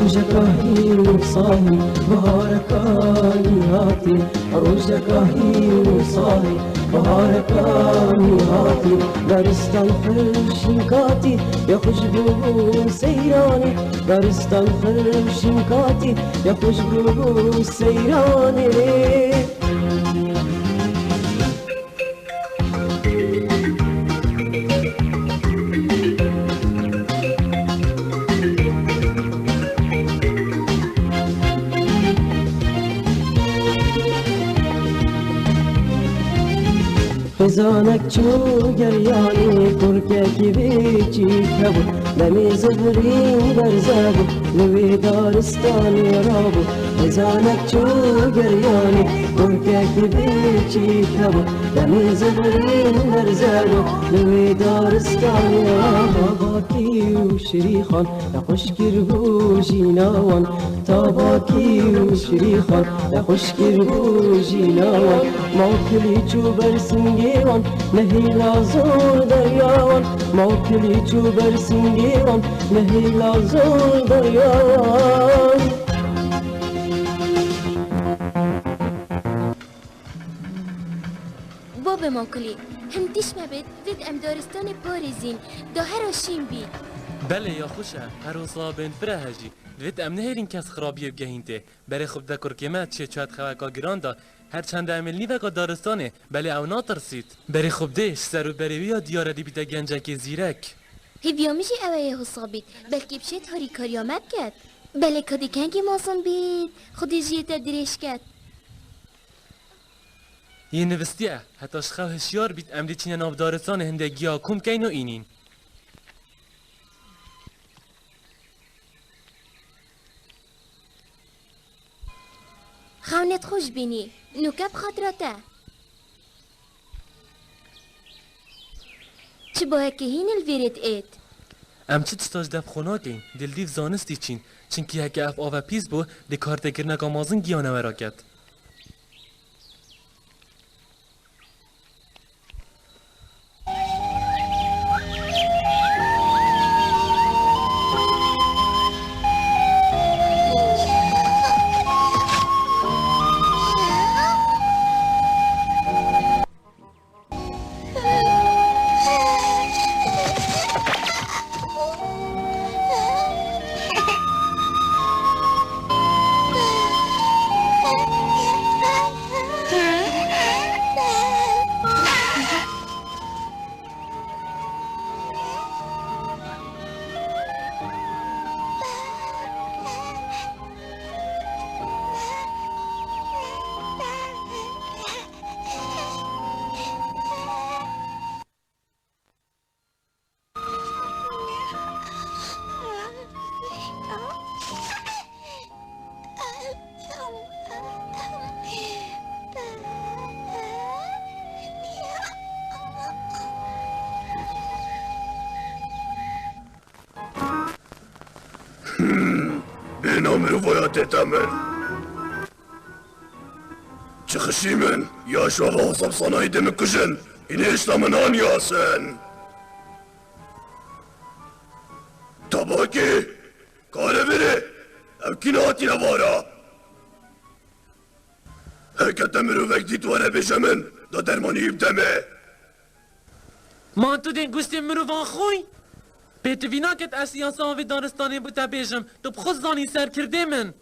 روزك صاحي بهارك هاتي روزك صاحي بهارك هاتي دارستان فرشنكاتي يا خوشبو سيراني دارستان فرشنكاتي يا خوشبو سيراني خزانك چو گریانی ترکه بیچی کبو نمی زبرین برزدو نوی دارستانی رابو خزانك چو گریانی ترکه بیچی کبو نمی زبرین برزدو نوی دارستانی رابو باکی و شریخان نخوشگر بو جیناوان تاباکی و شریخان نخوشگر بو جیناوان موکلی چو برسنگیوان نهیلا زور دریاوان موکلی چو برسنگیوان نهیلا زور دریاوان بابا موکلی هم دیش مبید وید ام دارستان پارزین دا هر شیم بی بله یا خوشه هر وصلا بین فره هجی دوید ام نهرین کس خرابیه بگهینته برای خوب دکر کمت چه چوت خواه گران دا هر چند عمل نیوه دارستانه بله او ناترسید برای خوب دیش سر و بریویا دیاره دی بیده گنجک زیرک هیویا میشه اوه حسابید بلکه بشه تاری کاریامت کرد بله کدی کنگی ماسون بید خودی جیت درش کرد یه نوستیه حتی شخواه هشیار بید امری چین ناو دارستان هندگی ها کم کین و اینین خونت خوش بینی نوکب خاطراته چه باید که هین الویرت اید ام چه تستاج دف خونه کن دل دیف زانستی چین چنکی هکه اف آوه پیز بو دی کارت گرنک آمازن گیانه وراکت به نام روایت تمن چه خشیمن یا شواب حساب صناعی دم کشن این اشتامن آنی هستن تباکی کاره بره امکناتی نوارا هکتم رو وقتی توانه بشمن دا درمانی بتمه ما تو دین گوشتی مروان خوی پیتوینا کت اسیان ساوی دارستانی بوده بیجم تو بخوز زانی سر کرده من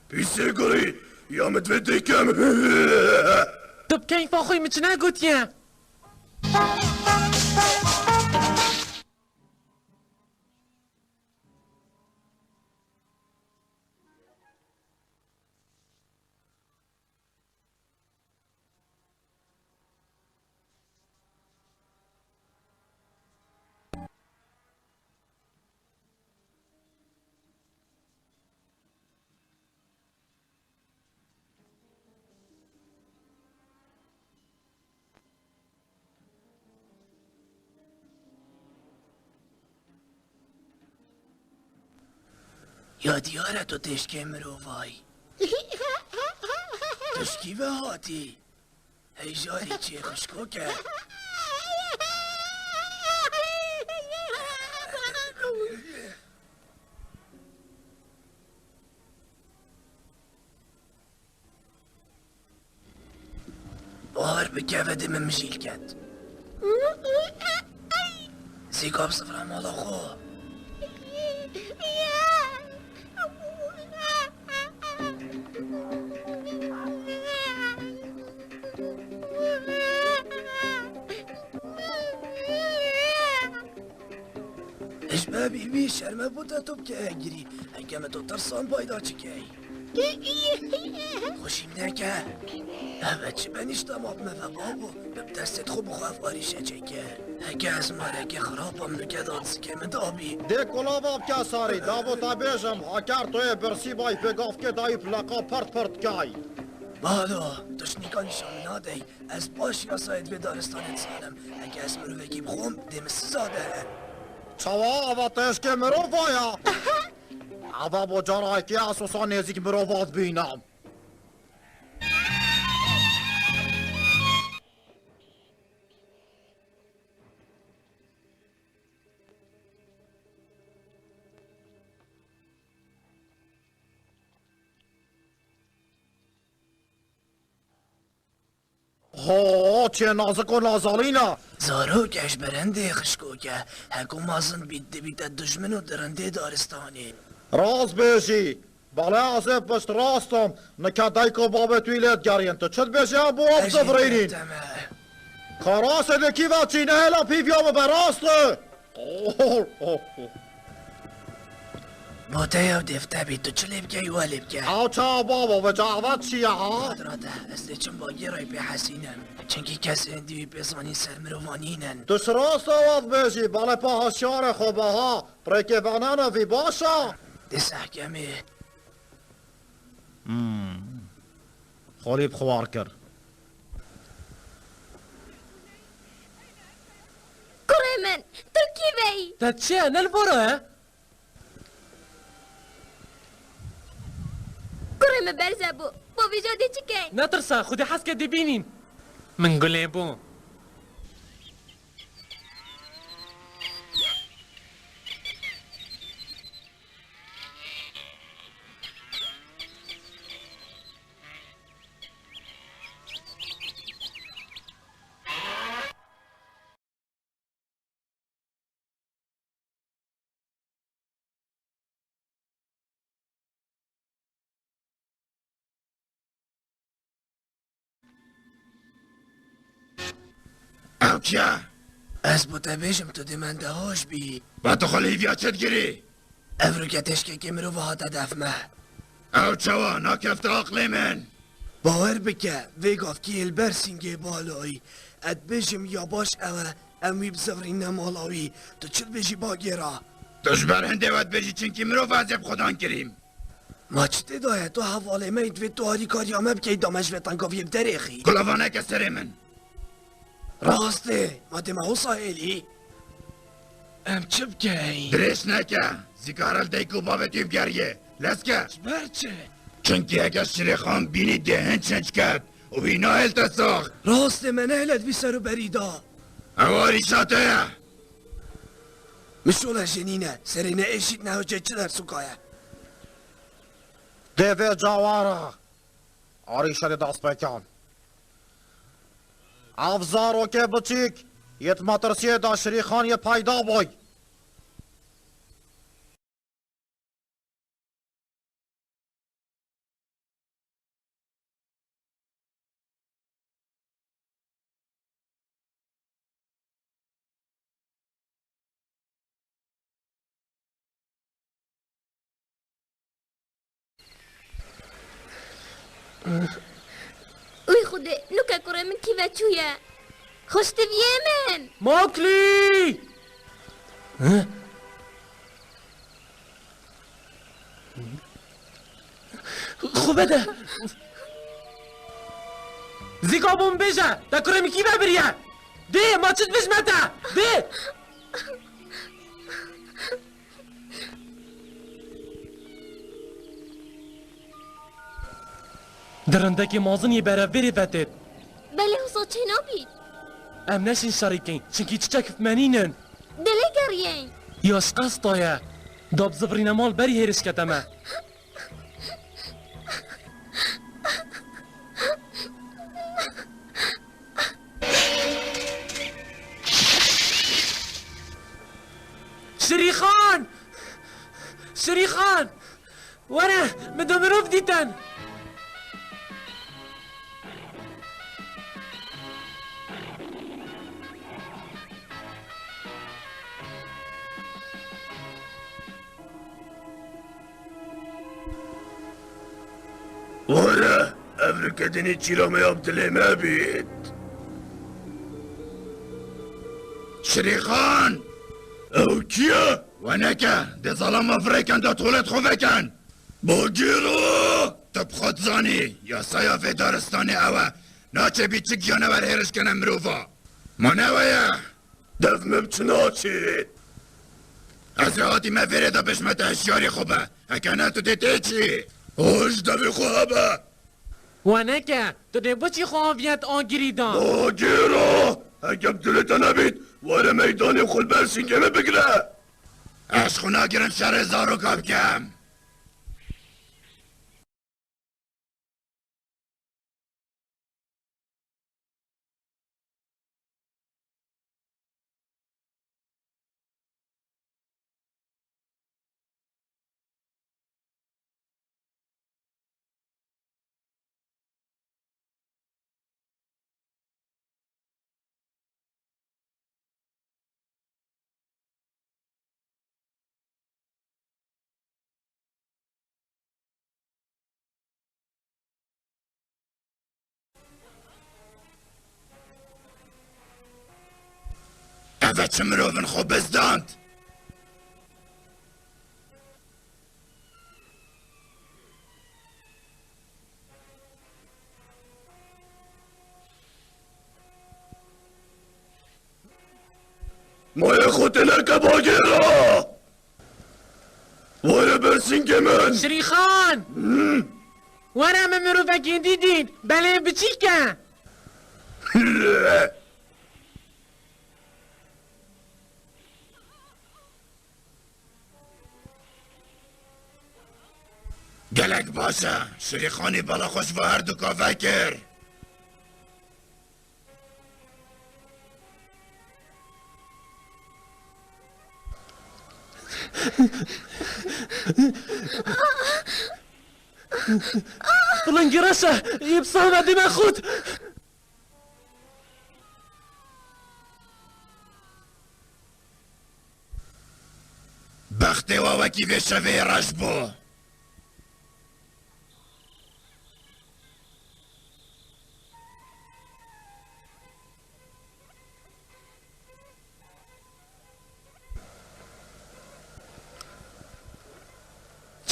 پیسه گری یا متوده کم تو بکنی فا خوی مچنه گوتیم یا دیاره تو تشکی مروفای تشکی به هاتی هیجاری چی خوشکو که باهر بکوه دم مجیل کد زیگاب صفرم مالا خو اشبه بی شرمه بوده تو بکه گیری هنگمه تو ترسان پایدا چکه خوشیم نکه اوه چی بنیشتم آب مفقابو به دستت خوب خواف آریشه چکه هگه از مارگه خرابم نگه داد سکه مدابی ده کلاوا که ساری دابو تا بیشم هاکر توی برسی بای بگاف که دایی پلاقا پرت کای بالا دشنیکانی شامنادی از باش یا ساید به دارستانت سالم اگه از مروفگی بخوم دمس زاده چوا اوا تشک مروفایا اوا با جارای که اساسا نزیک مروفات بینم چه نازک و نازالینه زارو کش برنده خشکو که هکو مازن بیده دشمن و درنده دارستانی راست بیشی بله از پشت راستم نکه دایکو بابه تویلت گرین تو چد بیشی هم بو اب زفرینین خراس دکی و چینه هلا پیفیامه براسته موته او دفته بید تو چلیب که یو لیب که او چه بابا و جعوت چیه ها؟ قدراته از چون با گرای به حسینم چنگی کسی اندیوی بزانی سرمروانینن تو شراست آواد بیشی بله پا هشیار خوبه ها پریکه ونانه وی باشا دست احکمی خولیب خوار کر کره من تو کی بی؟ تا چه نل برو کره من برزه بو با ویجاده چی که؟ نترسا خودی حس که دبینین من گله بو او کیا؟ از بوده بیشم تو دی من دهاش بی با تو خلیفیا چد گیری؟ افرو که تشکه که مرو وحاده دفمه او چوا ناکفت عقلی من باور بکه وی گفت که البر سینگه بالایی اد بیشم یا باش اوه امی بزورین نمالاوی تو چل بیشی باگیرا توش بر هنده ود بجی چنکی مرو فازب خودان کریم ما چه دایه تو حواله مید و تو هاری کاریامه بکی دامش و تنگاویم دریخی کلافانه که سر من راسته ما دماغو سایلی ام چه بکی؟ درش نکه زیکارل دیکو بابتیب گریه لسکه برچه؟ چنکی اگه شریخان بینی دهن چنچ کرد و بینا هلت ساخ راسته من اهلت بی سر و بریدا اواری شاته مشوله جنینه سرینه اشید نه و چه در سوکایه دیوی جواره آریشه دی دست بکن افزارو که بچیک یت مترسیه دا شریخان یه پایدا بای اوی خوده نوکه کره من کی و چویه خوش دویه من ماکلی خوبه ده زیکا بوم بیجه دا کره می کی ببریه ده ما چید بیش مده ده درندکی مازنی برای بری بتید بله حسا چه نبید ام نشین شریکین چنکی چچک فمنینن دلی گرین یاش قصدایه داب زبرین مال بری هرش کتمه شریخان شریخان وره بدو مروف دیتن ولا افريكا تشيلو ما يبدلي ما بيت شريخان او كيا ونكا دي ظلام افريكان دا طولت خوفكان بوجيرو تبخط زاني يا سايا في دارستاني اوا ناچه بيچك جانور هرش کنم مروفا منويا دف مبچناچي از هاتی مفرده بشمت اشیاری خوبه اکناتو دیتی چی؟ اوش دبی خوابه ونکه تو ده بچی خواهیت آنگیری دان آگیرو اگه دلتا نبید واره میدانی خود برسین که بگره عشق ناگرن شر زارو کاب کم اوه چه مروفن خوب بزداند مایه خود نرکب آگیرا واره برسین که من شریخان وره من مروفکین دیدین بله بچی که گلک باشه شریخانی بالا خوش و هر دو کافه کر بلن گرشه یبسان دیم خود بخته و وکی به شوه رش بو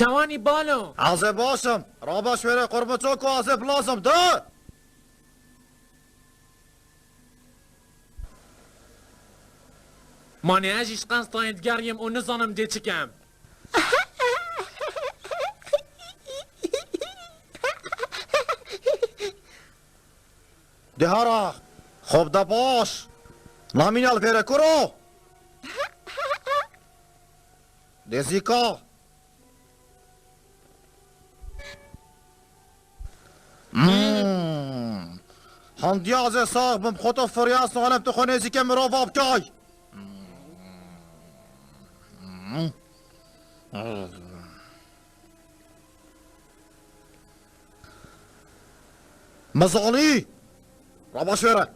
جوانی بالو عزب باشم رابش بره قربتوک و عزب لازم ده مانه اجیش قصد گریم و نزانم ده چکم ده هره خوب ده باش نامینال بره کرو ده زیکا هندی از ساق بم خطو فریاس نغلم تو خونه زیکه مروف آبکای مزانی راباش بره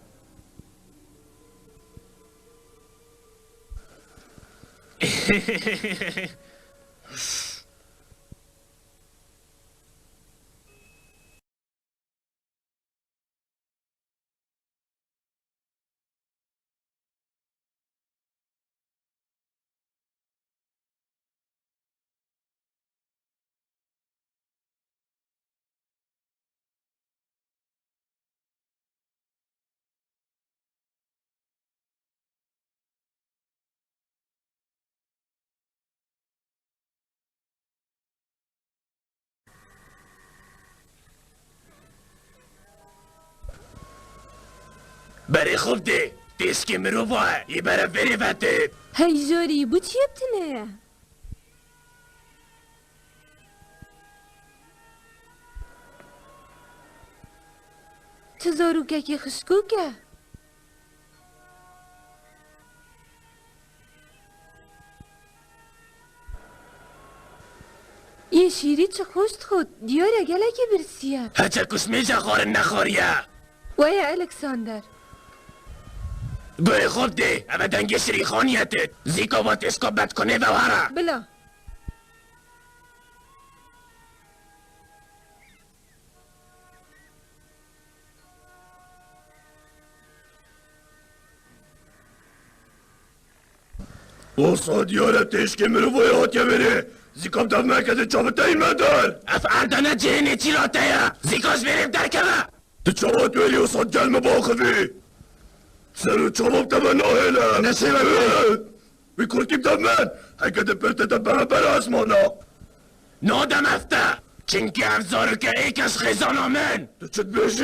بری خوب دی تیسکی مرو باه یه بره بری وقتی هی جاری بو چی بتنه؟ تزارو که خشکو که؟ یه شیری چه خوشت خود دیاره گله که برسیه هچه کشمیجا خورن نخوریه وای الکساندر بری خوب دی اما دنگ شریخانیتت زیکا با تسکا بد کنه و وره بلا استاد یاره تشکی مرو باید که بره زیکام دف مرکز چابت این مدار اف اردانه جهنی چی را تیه زیکاش بریم در کمه تو چابت ویلی استاد گلم باخوی سرو چابت دف ناهله نشی بگوی وی کرتیم دف من حکت پرت دف برابر اسمانا نادم افته چنکی افزارو که ایکش خیزان آمن تو چت بشی؟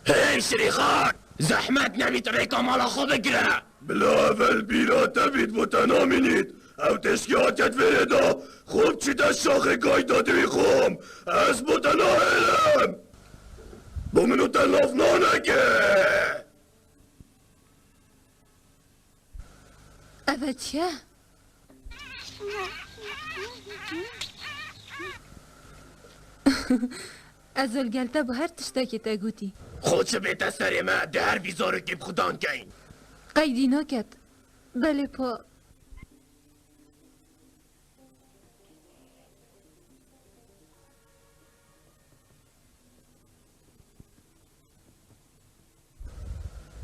هی شریخان زحمت نمید ریکا مالا خوب بگیره بلا اول بیرا تبید بوتنا مینید او تشکی آتت فردا خوب چی دست شاخه گای داده بی خوم از بوتنا هلم با منو تلاف نانگه اوه چیه؟ از الگلته با هر تشتاکی تا گوتی خودشو بیت سر ما ده هر ویزارو که بخودان کهین قیدی نکد بله پا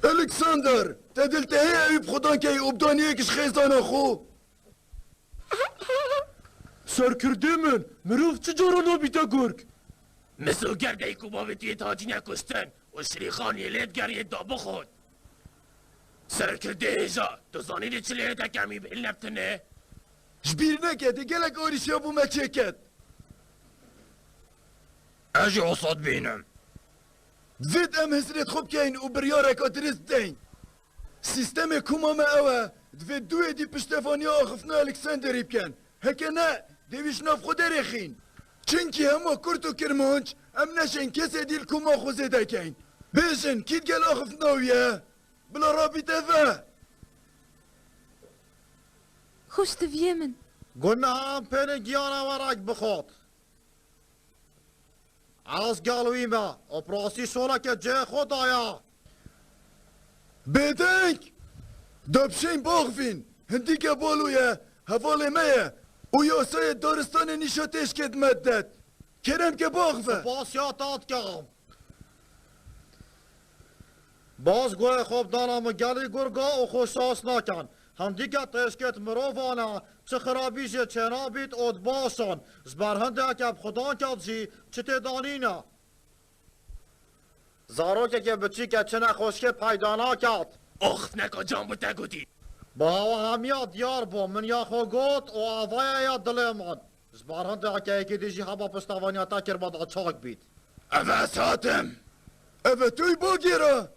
الکساندر تدلته هی ایب خودان که اوبدانیه کش خیزانا خوب سرکرده من مروف چجارا نابیتا گرگ مثل گرده ای که بابی توی تاجی نکشتن و شریخان یه لید گریه دا بخود سرکرده هیجا تو زانیدی چلی لیده کمی بیل نبتنه جبیر نکده گلک آریشیا بو مچه کد اجی اصاد بینم زد ام هسرت خوب کهین و بریارک آدرس دین سیستم کومام اوه دوید دوی دی پشتفانی آخفنا الکساندری بکن هکه نه دیویش ناف خود رخین چنکی همه کرد و کرمانچ ام نشن کسی دیل کوما خوزه دکین بیشن کید گل آخفناویه بلا رابطه فه خوش تویه من گنه هم پین گیانه ورک بخواد از گلویمه اپراسی شوله که جه خود آیا بدنگ دبشین باغفین هندی که بالویه حوال میه او یاسای دارستان نیشاتش کد مدد کرم که باغفه باز یادات کم باز گوه خوب دانم گلی گرگا و خوشاس نکن هم دیگه تشکت مروفانه چه خرابیش چه نابید اد باشن زبرهنده که خدا کدزی چه تدانینه زاروکه که بچی که چه نخوشکت پیدا نکد اخف نکا جان بوده گودی با هوا همیا دیار با من یا خوگوت و آوای یا دلمان زبرهنده که یکی دیجی هوا پستوانیاتا کرماد چاک بید اوه ساتم اوه توی باگیره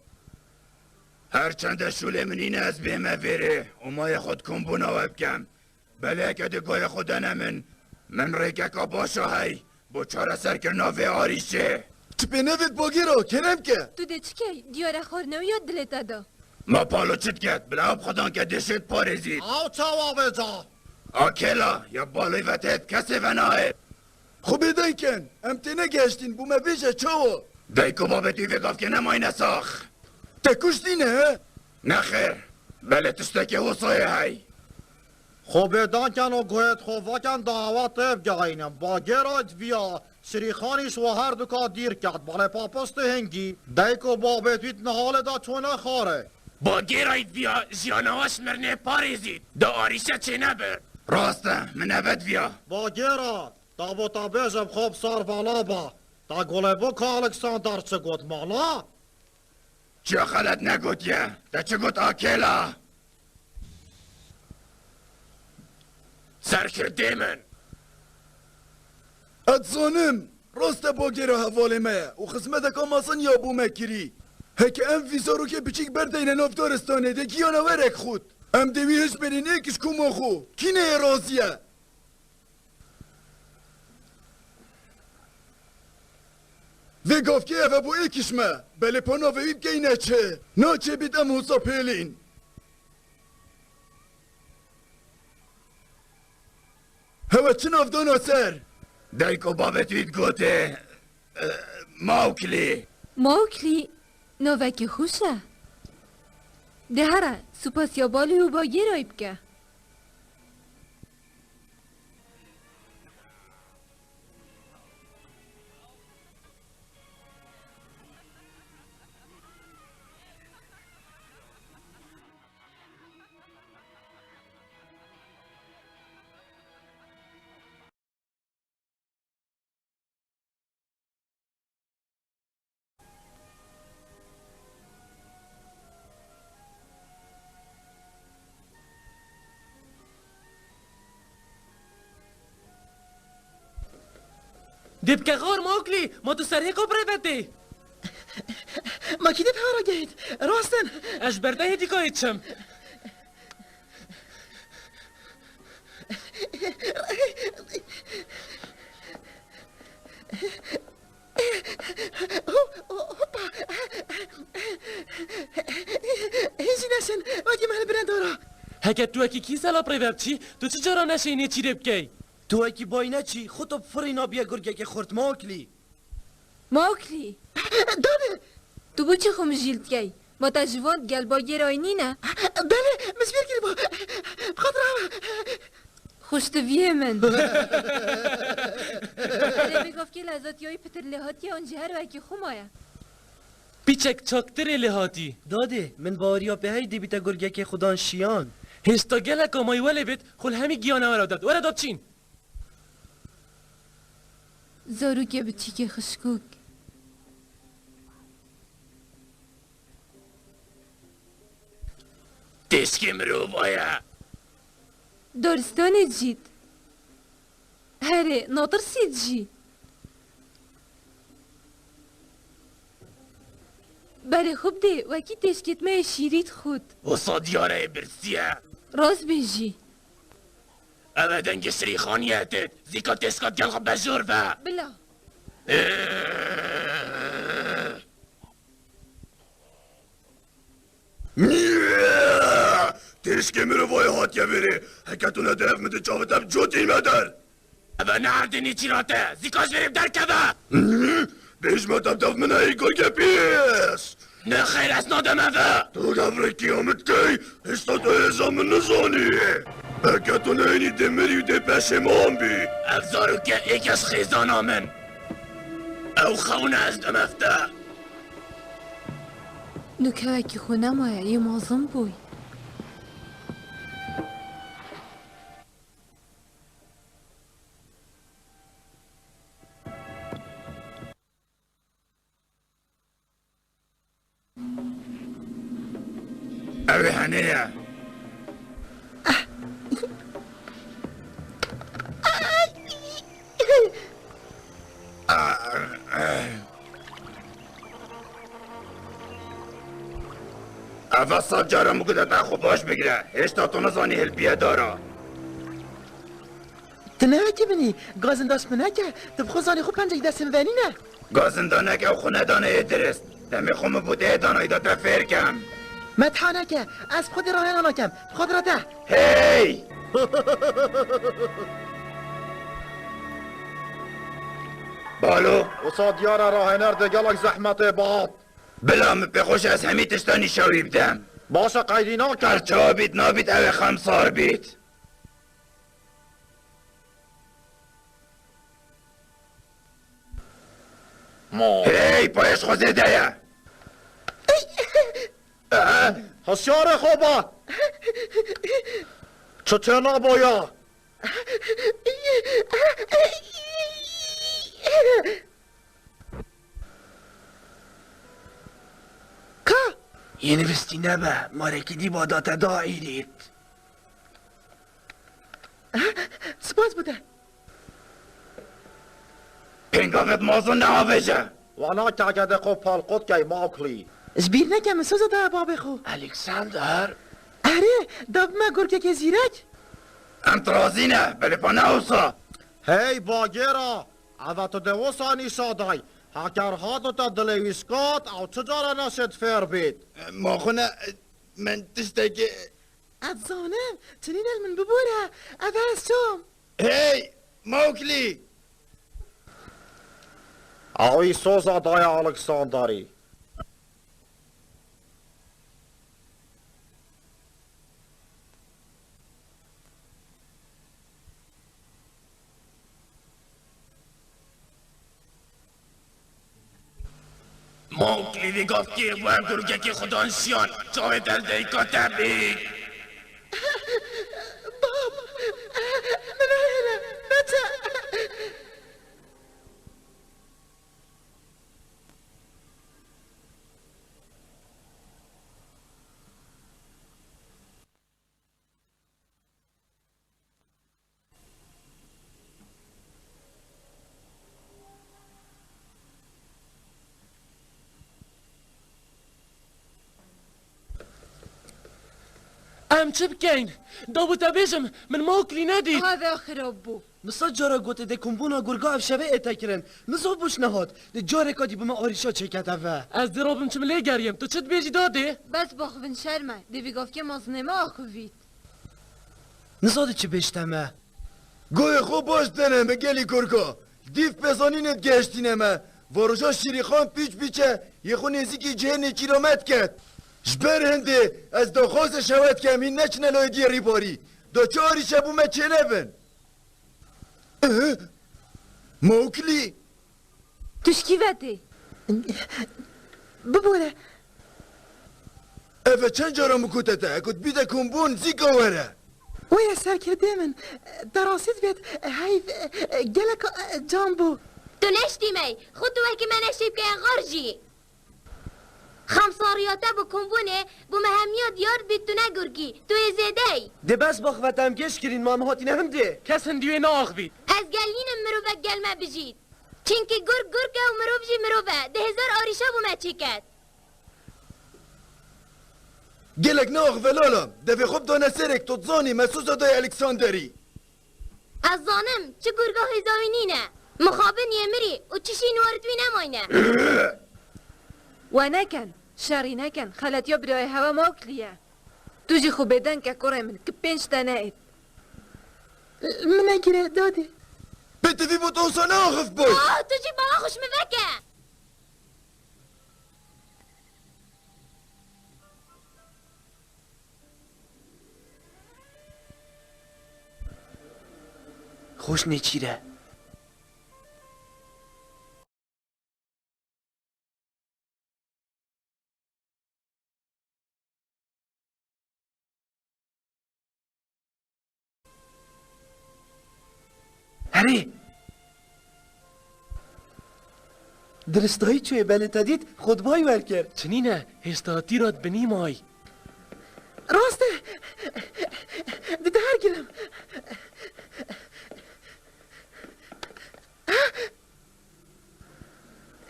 هرچند شوله منین از بیمه ویره اومای خود کن بونا وبکم بله اگه دگاه خدا نمن من ریکه باشا هی با چاره سر کرنا و آریشه چپی نوید باگیره کرم که تو ده چکه دیاره خورنو یاد دلتا دا ما پالو چت کرد بلا اب خودان که دشت پارزید او چاوا بجا آکلا یا بالوی وطهت کسی و نایب خوبی دیکن امتینه گشتین بومه بیشه چاوا دیکو بابه توی وگاف که نمای نساخ تکشتینه؟ نخیر بله تشتکی حسایه هی خوبه دانکن و گوهت خوفاکن دعوت تب گاینم با گرایت بیا شریخانیش و هر دوکا دیر کرد باله پاپست هنگی دیکو بابه تویت نحال دا چونه خاره با گیرایت بیا جیانواش مرنه پاریزید دا آریشه چه نبر راسته من ابد بیا با گرا تا با تا بیجم خوب سار بالا با تا گله بو که الکساندر چه گوت مالا چه خلط نگوت یه تا چه گوت آکلا سرکرده من اتزانم راست باگه را حواله مه و خسمت کاماسن یا بو مکری هک ام ویزا رو که بچیک بردین ناف دارستانه ده گیانا ورک خود ام دوی هش برین ایکش کما خو کی نه رازیه و گفت که اوه بو ایکش ما بله پانا و ایب گی نچه بید ام حسا پیلین هوا چه ناف دانا سر دایکو بابت وید گوته ماوکلی نوکی خوشه ده هره سپاس یا بالی و با یه رایب که دیب که غار موکلی ما تو سرهی کو برده ما کی دیب هارا گید راستن اش برده هیدی که ایچم هیچی نشن وقتی من برند دارا هکت تو اکی کی سلا پریورد چی؟ تو چی جارا نشینی چی دیب کی؟ تو اکی باینه چی خودتو فرینا بیا گرگه که خورد ماکلی داده تو بو چی خوم جیلد کی ما تا جوان گل با یه رای نه بله مسبیر کری با بخاطر همه خوشتویه من بله بگفت که لذاتی های پتر لحاتی آنجه هر وکی خومایه پیچک چاکتر لحاتی داده من باوریا به هی دیبیتا گرگه که خودان شیان هستا گلک آمای ولی بید خل همی گیانه ورا داد چین زارو که بچی که خشکوک تشکی مرو بایا دارستان جید هره ناطر سید جی بله خوب ده وکی تشکیت مای شیرید خود و صادیاره برسیه راز بیجی اوه دنگ سری خانیتت زیکا تسکات گل خب بجور با بلا تشکی مرو وای هات یا بری هکتونه درف مده چاوتم جوتین مدر اوه نهردنی چی راته زیکاش بریم در کبه بیش مدم دف من ای گرگه پیس نه خیر از نادم اوه تو دفره قیامت کی هستا تو ازام نزانی هکتونه اینی دمری و ده پشمان بی افزارو که ایکش خیزان آمن او خونه از دمفته نوکه وکی خونه مایه یه مازم بوی اوه هنیه اوه صاحب جارم مگوده تا خوب باش بگیره هشتا تو نزانی هل بیه دارا تنها که بینی گازنداش منه که تو بخوزانی خوب پنجه دستم ونی نه گازندانه که او خونه دانه درست دمی خوم بوده دانه دا تفیر کم مدحانه که از خود راه انا کم خود را ده هی بالو وصاد يارا راهنر دقلك زحمة باد بلا بخوش از همی تشتانی شوی بدم باشا قيدينا كر هرچا بید نابید او خمسار بید هی پایش خوزه دیا هشيار خوبا چچنا بايا که یه نوستی نبه مارکی دی با داتا داعی دید سپاس بوده پنگ گافت مازن نهاویجه وانا کاکده خو پالقود که ماکلی جبیر نکم سوزا دا باب خو الکساندر اره داب ما گرکه که زیرک ام ترازینه بلی پا نهوسا هی باگیرا اوتو دوو سانی شادای هاکرها دو تا دلویسکات او چجارا نشد فیر بید ما خونه من تشتکی اتزانم تنین المن ببوره اول سوم هی موکلی اوی سوزا دای الکساندری موکلی دی گفت که و هم گرگه که خدانشیان جاوه در دیکا تبیگ باب مناهله نتا ام چه بکین؟ دابو تبیجم من موکلی ندید هذا خراب بو مسا جارا گوته ده کمبونا گرگا اف شبه اتا کرن نزا بوش نهاد ده جاره کادی بما آریشا چکت افه از درابم چم لی گریم تو چت بیجی داده؟ بس باخفن شرمه دیوی گفت که مازنه ما آخوید نزا ده چه بشتمه گوی خوب باش دنمه گلی گرگا دیف بزانینت گشتینمه واروشا شیریخان پیچ پیچه یه خو نزیکی جهن کیلومتر کرد جبر هنده از دخواست شود که همین نچنه لای دیری باری دا چاری شبو ما چه نبن موکلی تشکی وده ببوره اوه چند جارا مکوتته اکود بیده کمبون زیگا وره ويا ساكر دايما دراسيت بيت هاي جالك جامبو تو نشتیمی خود تو که من نشتیب که غرجی خمساریاته بو کمبونه بو مهمیات یارد بید تو نگرگی تو زیده ای ده بس باخوتم گش کرین مام هاتی هم ده کس هندیوی ناخوید از گلینم مروفه گلمه بجید چینکه گرگه و مروف جی مروفه 10,000 آریشا بو ما چیکد گلک ناخ ولالم دوی خوب دانه سرک تو تزانی مسوزا دای الکساندری از زانم چه گرگه هزاوینینه مخابن یمری و چشی نواردوی نماینه و نکن شاری نکن خلط یا برای هوا موکلیه تو جی خوب بدن که کره من که 5 تنه اید من اگره داده بتوی بود اوسا ناخف باش تو جی بابا خوش موکه خوش نچیره هره درستایی چوی بله تدید خودبای ور کرد چنینه هستاتی راد بنی مای راسته ده هر گلم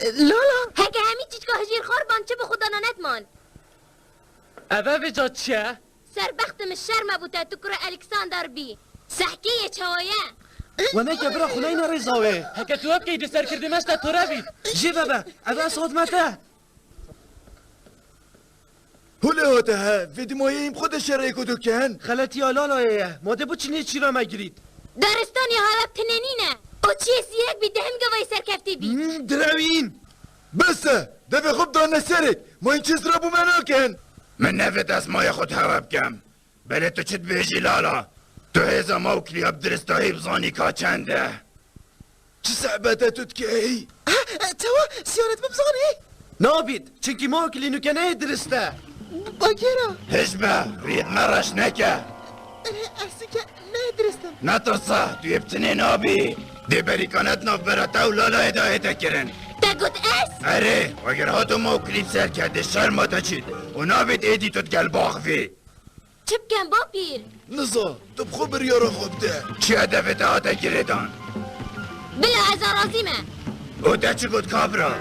لالا هکه همین چیچکا هجیر خور بان چه به خدا نتمان اوه وجا چه؟ سربختم شرم بوده تو کره الکساندر بی سحکیه چوایه و نکه برا خونه اینا رزاوه هکه تو اب که ایده سر کرده مشتا تو روید جی بابا اوه صوت مته هله هاته ها ویدی ماییم خود شرعی کدو کن خلطی آلالایه ماده بو چینی چی را مگرید دارستانی حالب تنینینه او چیه سیرک بی دهم گوای سرکفتی بی دروین بسه دوی خوب دانه سرک ما این چیز را بو منو کن من نفت از مای خود هوا بکم بله تو چت بیجی لالا تو هیزا موکلی اب درستایی بزانی که چنده چه صعبته توت که ای؟ تو سیانت ببزانه نابید چنکی ما کلینو که نه درسته باگیرا هجبه رید مرش نکه اصلا که نه درستم نترسه تو ابتنی نابی دی بریکانت ناف برا لالا ادایه تکرن تگود اس اره اگر هاتو موکلی سر کرده شرما تا چید و نابید ایدی توت گل باخفی چه بکن با پیر نزا تو بخو بریارو خوب ده چی هدفت هاتا گریدان بلا از آرازیمه او ده چی گود کابرا؟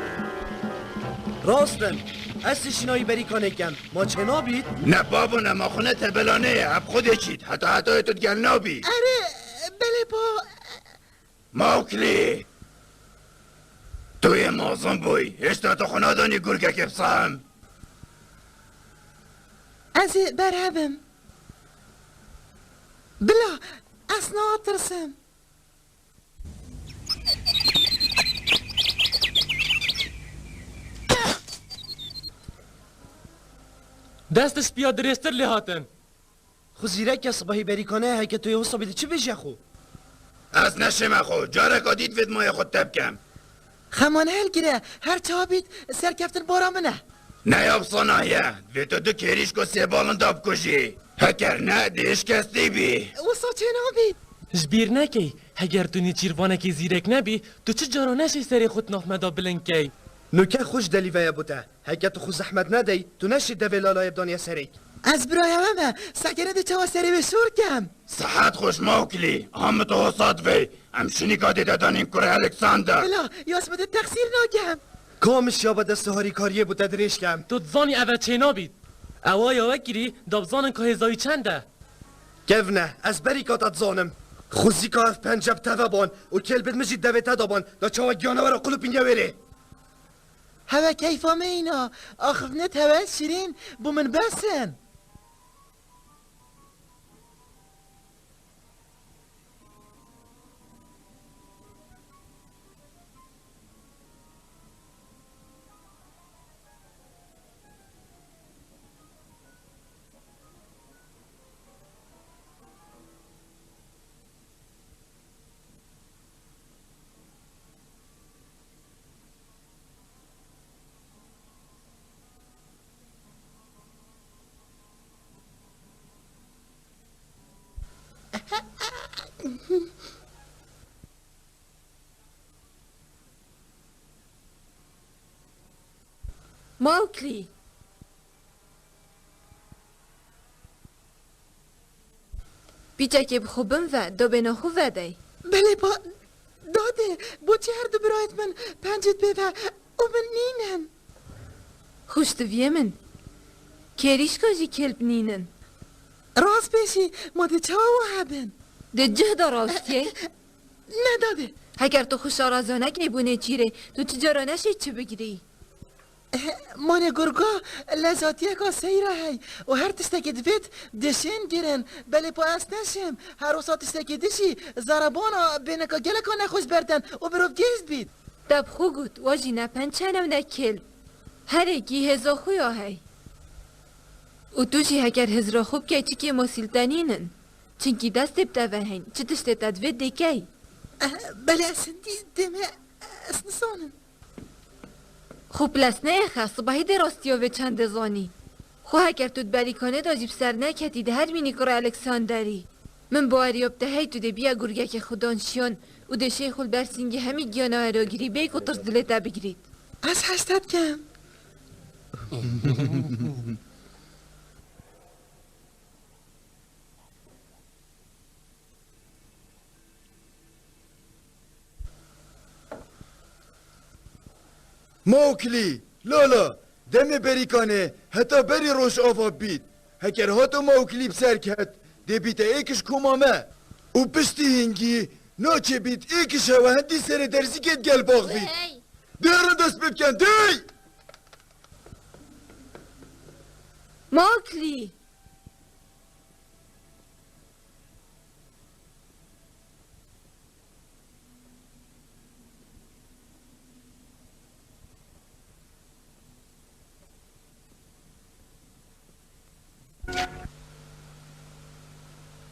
راستن از شنایی بری کنه کم ما چه نابید؟ نه بابا نه ما خونه تبلانه اب خود چید حتی تو گل نابی اره بله با موکلی توی مازم بوی اشتا تو خونه دانی گرگه که بسام از برهبم بلا اصنا ترسم دستش بیا درستر لی هاتن خو زیرک صبحی بری کنه هی که توی حسابی چی بشه خو؟ از نشم خود جارکا دید وید مای خود تبکم خمان هل گیره هر چا بید سر کفتن بارا منه نه یاب صنایه وید تو دو کریش کو سی بالن داب کشی هکر نه دیش کستی بی وصا چه نابید جبیر نکی هگر تو نیچیروانه که زیرک نبی تو چه جارا نشی سری خود نخمدا بلنکی نوکه خوش دلیوه بوده هی که تو خو زحمت ندی تو نشی دوی لالای بدانیا سریک از برای همه سکنه ده چوا سری به شور کم صحت خوش موکلی هم تو حساد وی همشنی که دیده دانیم کره الکساندر بلا یاسمه ده تقصیر ناکم کامش یا با دست هاری کاریه بوده درش کم تو زانی اوه چه نابید اوه یا وکیری دابزانن که هزایی چنده گونه از بری کاتت زانم خوزی که اف پنجب تفه بان و کل بد مجید دوی تدابان دا چوا گیانه ورا قلوب اینگه وره هوا کیفامه اینا آخفنت هوا شیرین بو من بسن موکلی بیچه که بخوبم و دو بنا خوب وده بله با داده بو چه هر دو برایت من پنجت به و من نینن خوش دویه من کریش کجی کلب نینن راست بشی ما ده چاو هبن ده جه دا راستیه نداده اگر تو خوش آرازانه که بونه چیره تو چجارا نشید چه بگیری مانه گرگا لذاتیه که سیره هی و هر تشتکی دوید دشین گیرن بله پا است نشم هر روزا تشتکی دشی زربانا بینکا گلکا نخوش بردن و بروف گیز بید دب خو گود واجی نپن چنم نکل هر اکی هزا خویا هی و توشی هکر هزرا خوب که چی که مسیلتنینن چنکی دست بتوه هین چه تشت تدوید دیکی بله اسندی دمه اسنسانم خوب لسنه خواست صبحی ده راستیا و چند زانی خو هکر تود بری کنه دا جیب سر نکتی ده هر مینی کار الکساندری من با اریاب ده هی تو ده بیا گرگه که خودانشیان و ده شیخ البرسینگی همی گیانه را گیری بیک و ترز دلتا بگیرید از هشتت کم موکلی لالا دم بری کنه حتی بری روش آفا بید هکر هاتو موکلی بسر کد ده بیت ایکش کمامه و پشتی هنگی ناچه بید ایکش هوا هندی سر درزی کد گل باغ بید در دست ببکن دی موکلی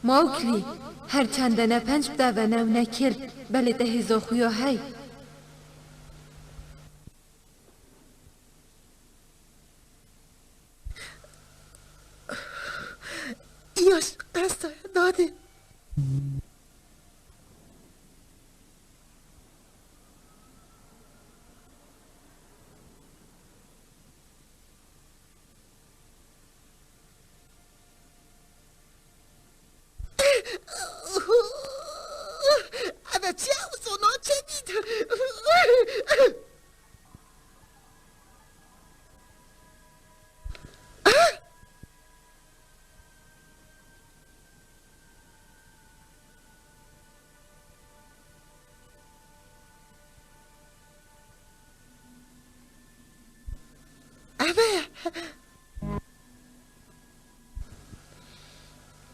موکلی هر چند نه پنج بده و نو نکل بله ده هزا خویا هی یاش قصد داده اما چه اوزونا چه دید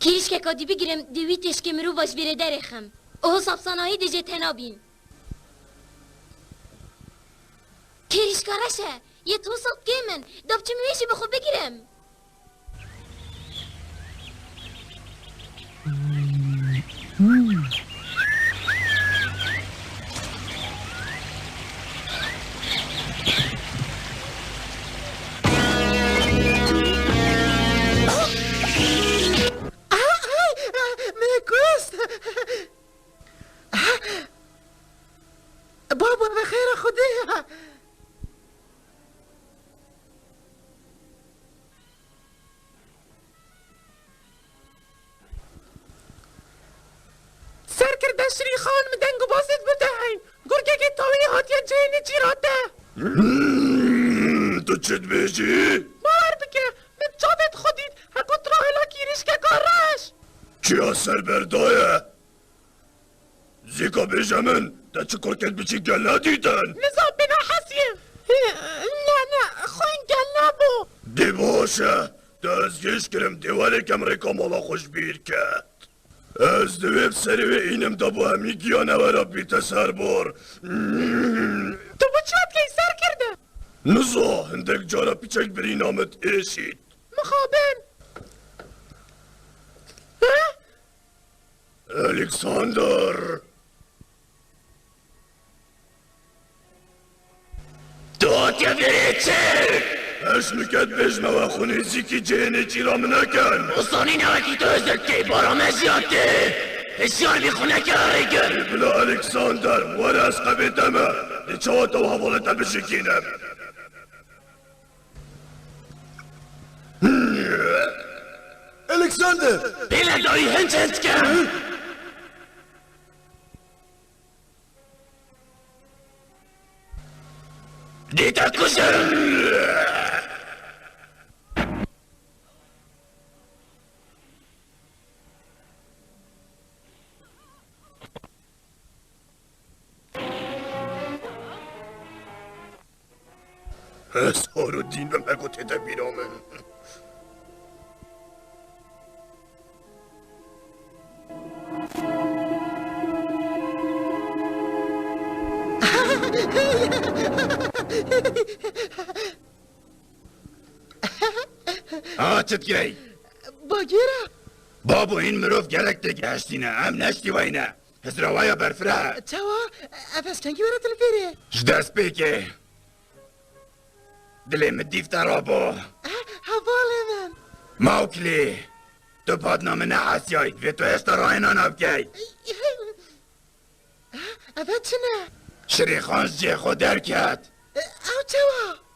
کریش که کادی بگیرم دوی تشک مرو باش بیره درخم او سابسانایی دیجه تنابین کریش کارشه یه تو صد گیمن دابچه میویشی بخو بگیرم بابا بخیر خودی سر کرده شری خان مدنگ و بازید بدهین گرگه که تاوی هاتیا جهنی چیراته تو چت بیشی؟ بار بکه من چابت خودید هکوت راه الا کیریش که کارش کیا سر بردایه؟ زیکا بیجمن تا چه کرکت بچی گل ندیدن؟ نظام بنا حسیم نه خوین گل نبو دی باشه تا از گیش کرم دیواره کم ریکا مالا خوش بیر کرد از دویب سری و اینم دا با همی گیانه ورا بیت سر بار تو بچات که سر کرده نزا هندک جارا پیچک بری نامت ایشید مخابن الکساندر داد یا بری چه؟ اش نکت بجمه و خونه زیکی جهنه چی را منکن اصانی نوکی تو ازد که بارا زیاده اشیار بی خونه که ریگر بلا الکساندر وره از قبی دمه دی چوات و حوالتا بشکینم الکساندر بله دایی هنچند کن دیتا کشم اظهار الدین و مگو تده بیرامن چت گی باگیره بابو این مروف گلک دیگه هشتینه هم نشتی وینه هزروایا برفره چوا افس کنگی برا تلفیره جدست بیکه دلی مدیف ترابو حواله من موکلی تو پادنامه نحسیایید و تو اشتا راینان ابگی افت چنه شریخانش جه خود درکت او چوا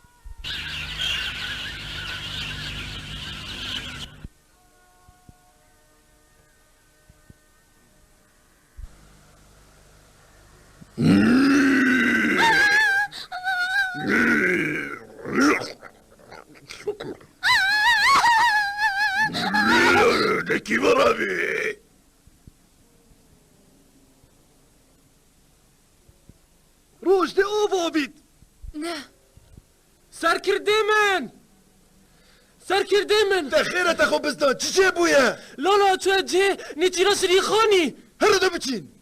دکی برابی روشده او بابید نه سرکرده من تخیرت خوب بستان چی بویه؟ لالا تو جه نیتیرا شری خانی هر دو بچین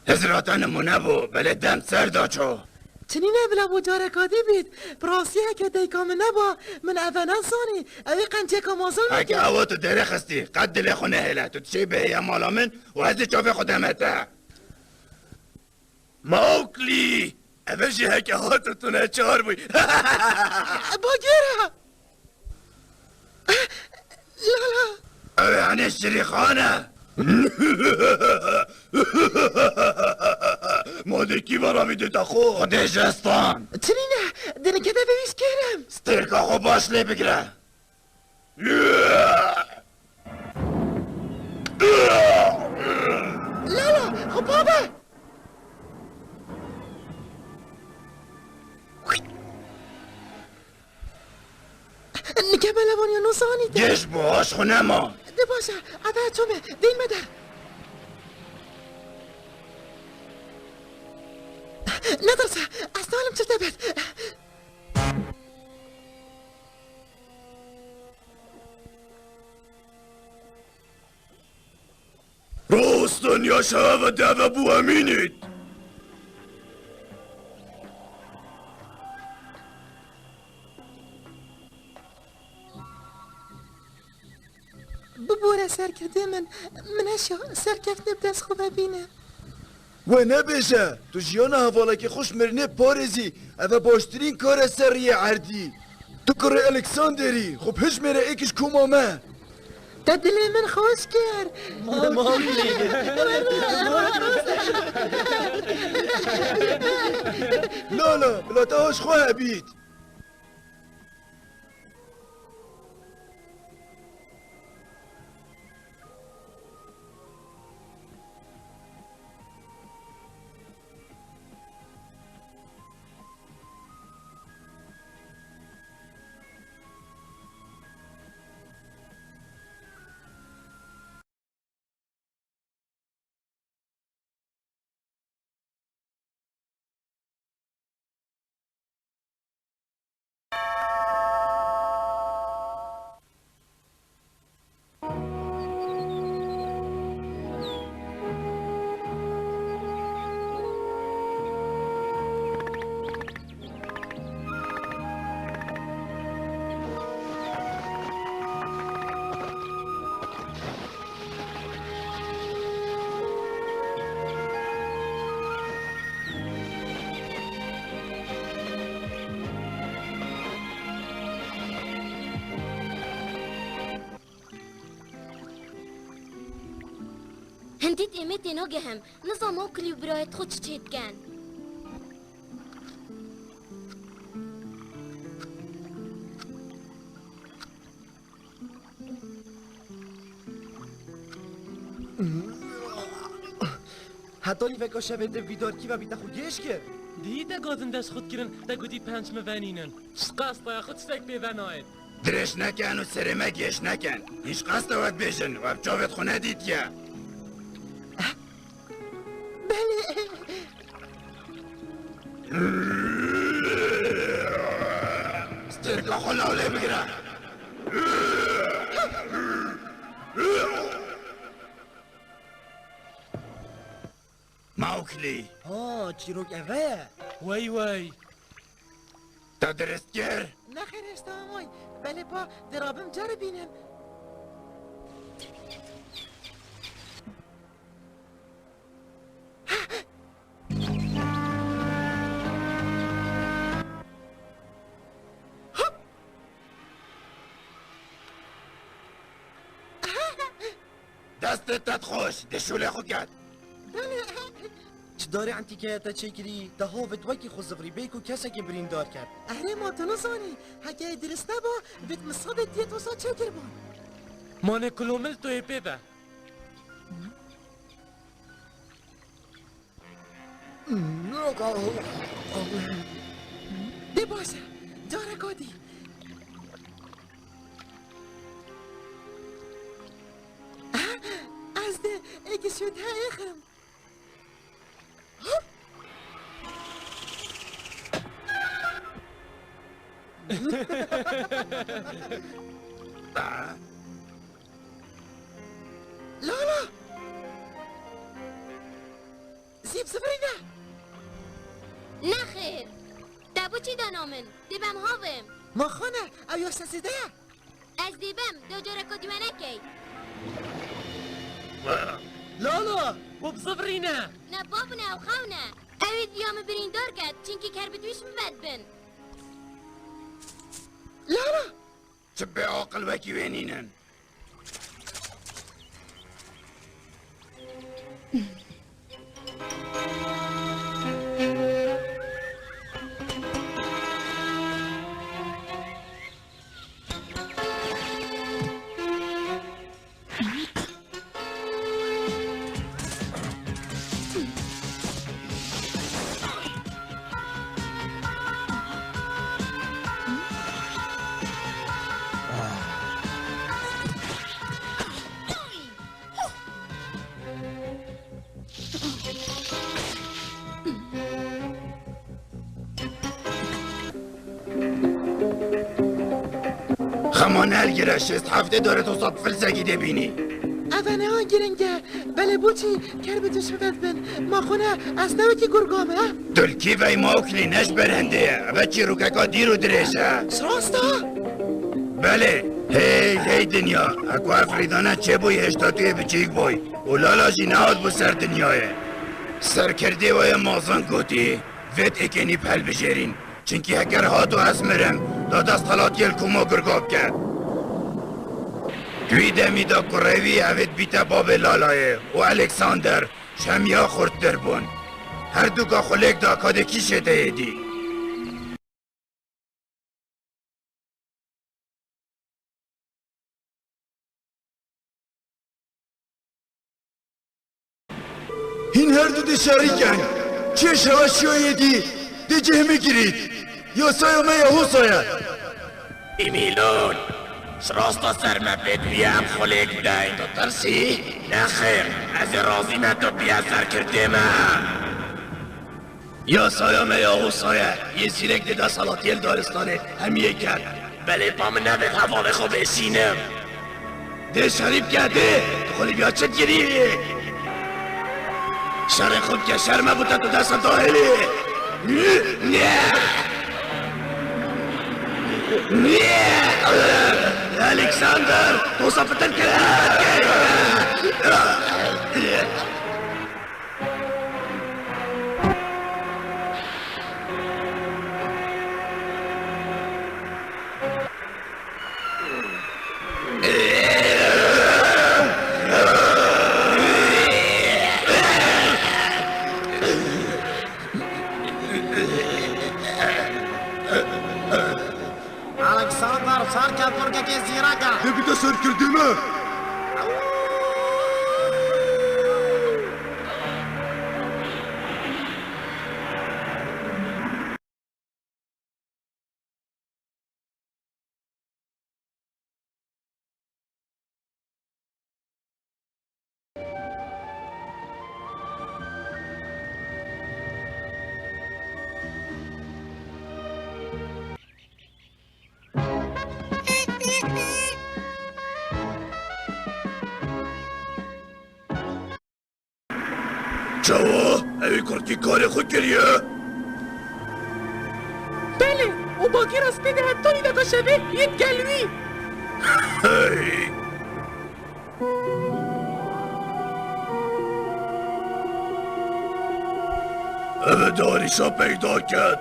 هزراتان منبو بله دم سر داچو چنینه بلا بو جارکادی بید براسیه که دیکام نبا من اونا سانی اوی قنچه کامازل اگه هوا تو دره خستی قد دل خونه هله تو تشی به یا مالا من و از چاف خودمته موکلی اوشی هکه هاتتونه چهار بوی باگیره لالا اوه هنه شریخانه مادکی برامیده تا خود خودش استان چنینه دنکه ده بویش کرم سترکا خوب باش لی بگره لالا خب بابا نکه بلوان یا نوزانی ده گش باش خونه ما ده باشه اوه چومه دین مدر ندرسه استعلم چه تبت راستن یا شب و دو بو امینید ببوره سرکرده من اشیا سرکفت نبدست خوبه بینم و نبیشه تو جیان حواله که خوش مرنه پارزی او باشترین کار سریع عردی تو کار الکساندری خب هش میره ایکش کمامه تا دلی من خوش کرد لا بلا تاش خواه بید هنديت إيمتي نوجهم نظام أكلي وبرايت خدش تشيتكان حتی فکر شبه ویدار کی و بیت خودیش کرد دیده گازن دست خود کرن دا گودی پنج مونینن شقاست یا خود ستک بیوناید درش نکن و سرمه گیش نکن هیچ قصد وقت بیشن و بچاوت خونه دید یا استرگا خلاوله بگیره موکلی چیروک اوه وای تا درست گر نخیر استامای بله پا درابم جاره بینم دستت تدخوش دشوله خود کرد چه داری انتی که تا چه کری ده ها ود وکی خود زفری بیکو کسی که برین دار کرد اره ما تو نزانی هکه درست نبا بید مصابت دیت وسا چه کربان مانه کلومل توی پیده دی باشه جاره کادی از ده اگه شد ها اخم لالا زیب سفرینه نخیر دبو چی دانامن دیبم هاوم ما خانه اویا سسیده از دیبم دو جوره کدیمه نکی لالا بوب صفرینه نه بابنه او خونه اوید بیام برین دار کرد چینکی کربتویش مبد بن لالا چه به عقل وکی وینینن زمان هل شست هفته داره تو صاب فلسگی دبینی اوانه ها گرنگه بله بوچی کر به دوش بد بن ما خونه از نوکی گرگامه دلکی وی موکلی نش برنده و چی رو که دیر و درشه سراستا بله هی دنیا اکو افریدانه چه بوی هشتا توی بچیک بوی اولالا جی نهاد بو سر دنیای سر کرده وی مازان گوتی وید اکنی پل بجرین چنکی هکر هاتو از مرم دا دست حالات یل کما گرگاب کرد توی دمی دا کروی اوید بیتا باب لالایه و الکساندر شمیا خورد در بون هر دو که خلق دا کاده کی شده ایدی این هر دو دشاریکن چه شواشیو دی دی جهمه گیرید یا سایا میا حسایا ایمیلون شراستا سرمه بدویم خلیق بدهی تو ترسی؟ نخیر از رازی من تو بیا سر کرده من یا سایا میا حسایا یه سیرک دیده سالاتیل دارستانه همیه کرد بله پا من نبید حوال خوب بشینم ده شریف کرده تو خلی بیا چت گیری شر خود که شرمه بوده تو دست داهلی الکساندر تو صفتن کرد الکساندر سر کرد برگه که زیرگه ده بیتا سر کردیمه چاوا اوی کرکی کار خود کریه بله و باقی راست بده حتی نیده شبه یه گلوی هی اوه داریشا پیدا کرد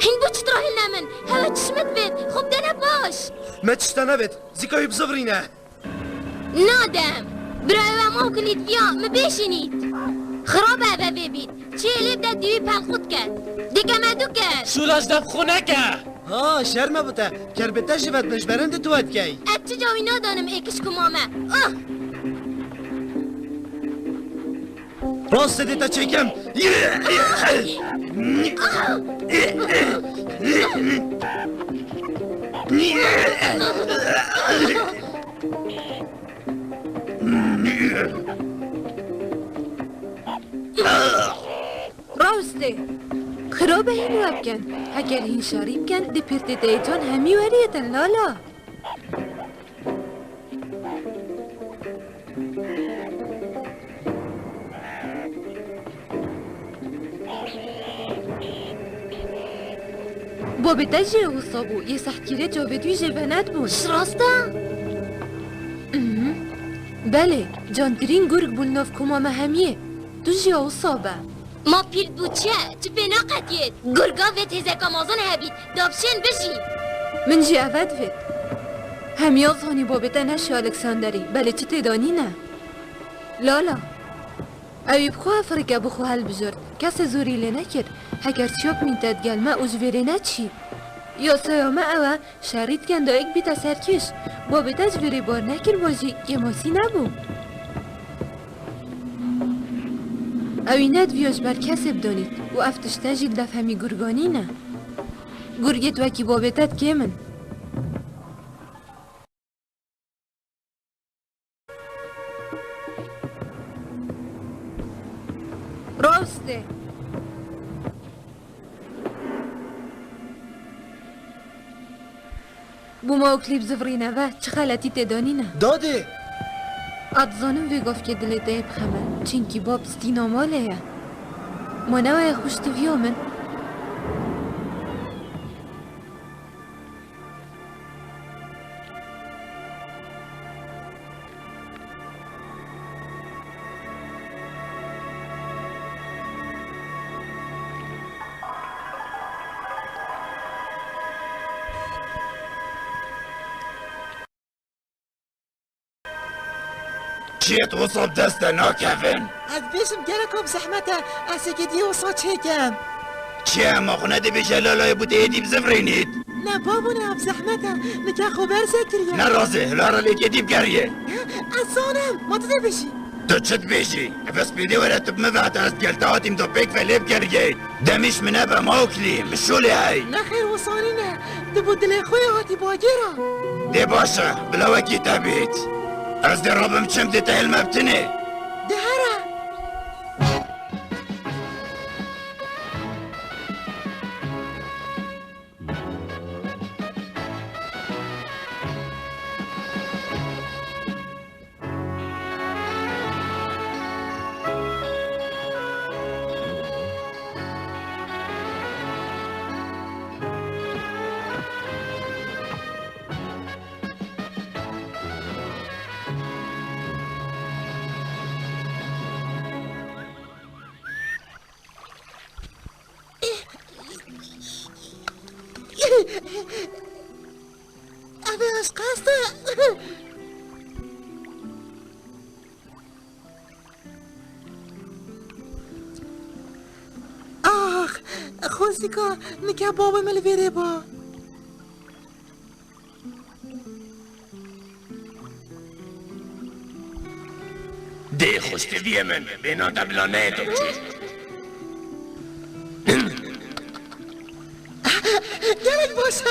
هین بو چی تراهل نمن هوا چشمت بید خوب دنه باش ما تشتنا بيت زيكاي بزفرينه نادم برای و موکلید بیا مبیشینید خراب اوه ببید چه لیب ده دیوی پلخود کرد دیگه مدو کرد شولاش دب خونه که ها شرمه بوده کربته جوت نشبرند توت کی ات چه جاوی نادانم ایکش کمامه راست دیتا چکم راسته خرابه هینو ابکن اگر هین شاریب کن دی پیرتی دیتون همی وریتن لالا بابی تجی غصابو یه سحکیره جاویدوی جوانت بود شراستا؟ بله جانترین گرگ بولناف کمامه همیه تو جی غصابه ما پیرد بود چه بنا قدید گرگا و تیزک آمازون هبید دابشن بشین من جی اود وید همیاز هانی بابتا نشی الکساندری بله چه تیدانی نه لالا اوی بخوا افریقا بخوا هل بجرد کس زوری لی نکر هکر چیوک من تدگل ما اوزویره نچی یا سایامه اوه شرید کنده ایک بیتا سرکش با بیتا جوری بار نکر باجی گماسی نبو اوی ند ویاش بر کسب دانید و افتشته جید دفهمی گرگانی نه گرگت وکی با بیتت که من راسته بو ما و کلیب زفرینه و چه خلطی تدانی نه داده اتزانم وی گفت که دلت دیب خمه چینکی باب ستیناماله یا ما نوه خوشت ویا من چیت وصاب دست ناکفن از بیشم گرکم زحمته از اگه وصا چکم چیه ما خونه دی بیشه لالای بوده ایدی بزفرینید نه بابونه اب زحمته نکه خبر زکریه نه رازه لارا لیکی دیب گریه از زانم ما تده بشی تو چت بیشی بس بیده ورتب مفعت از گلتهاتیم دو بیک فلیب گریه دمیش منه به موکلی مشولی های نه خیر وصانی نه دبو دل خوی هاتی باگیرا دی باشه بلاوکی تبید از دی رابم چم دی تهل مبتنه دهره ابي از قصده آخ خوزیکا نکه بابا ملویره با دی خوشتوی من بینا دبلانه تو چی گرک باشه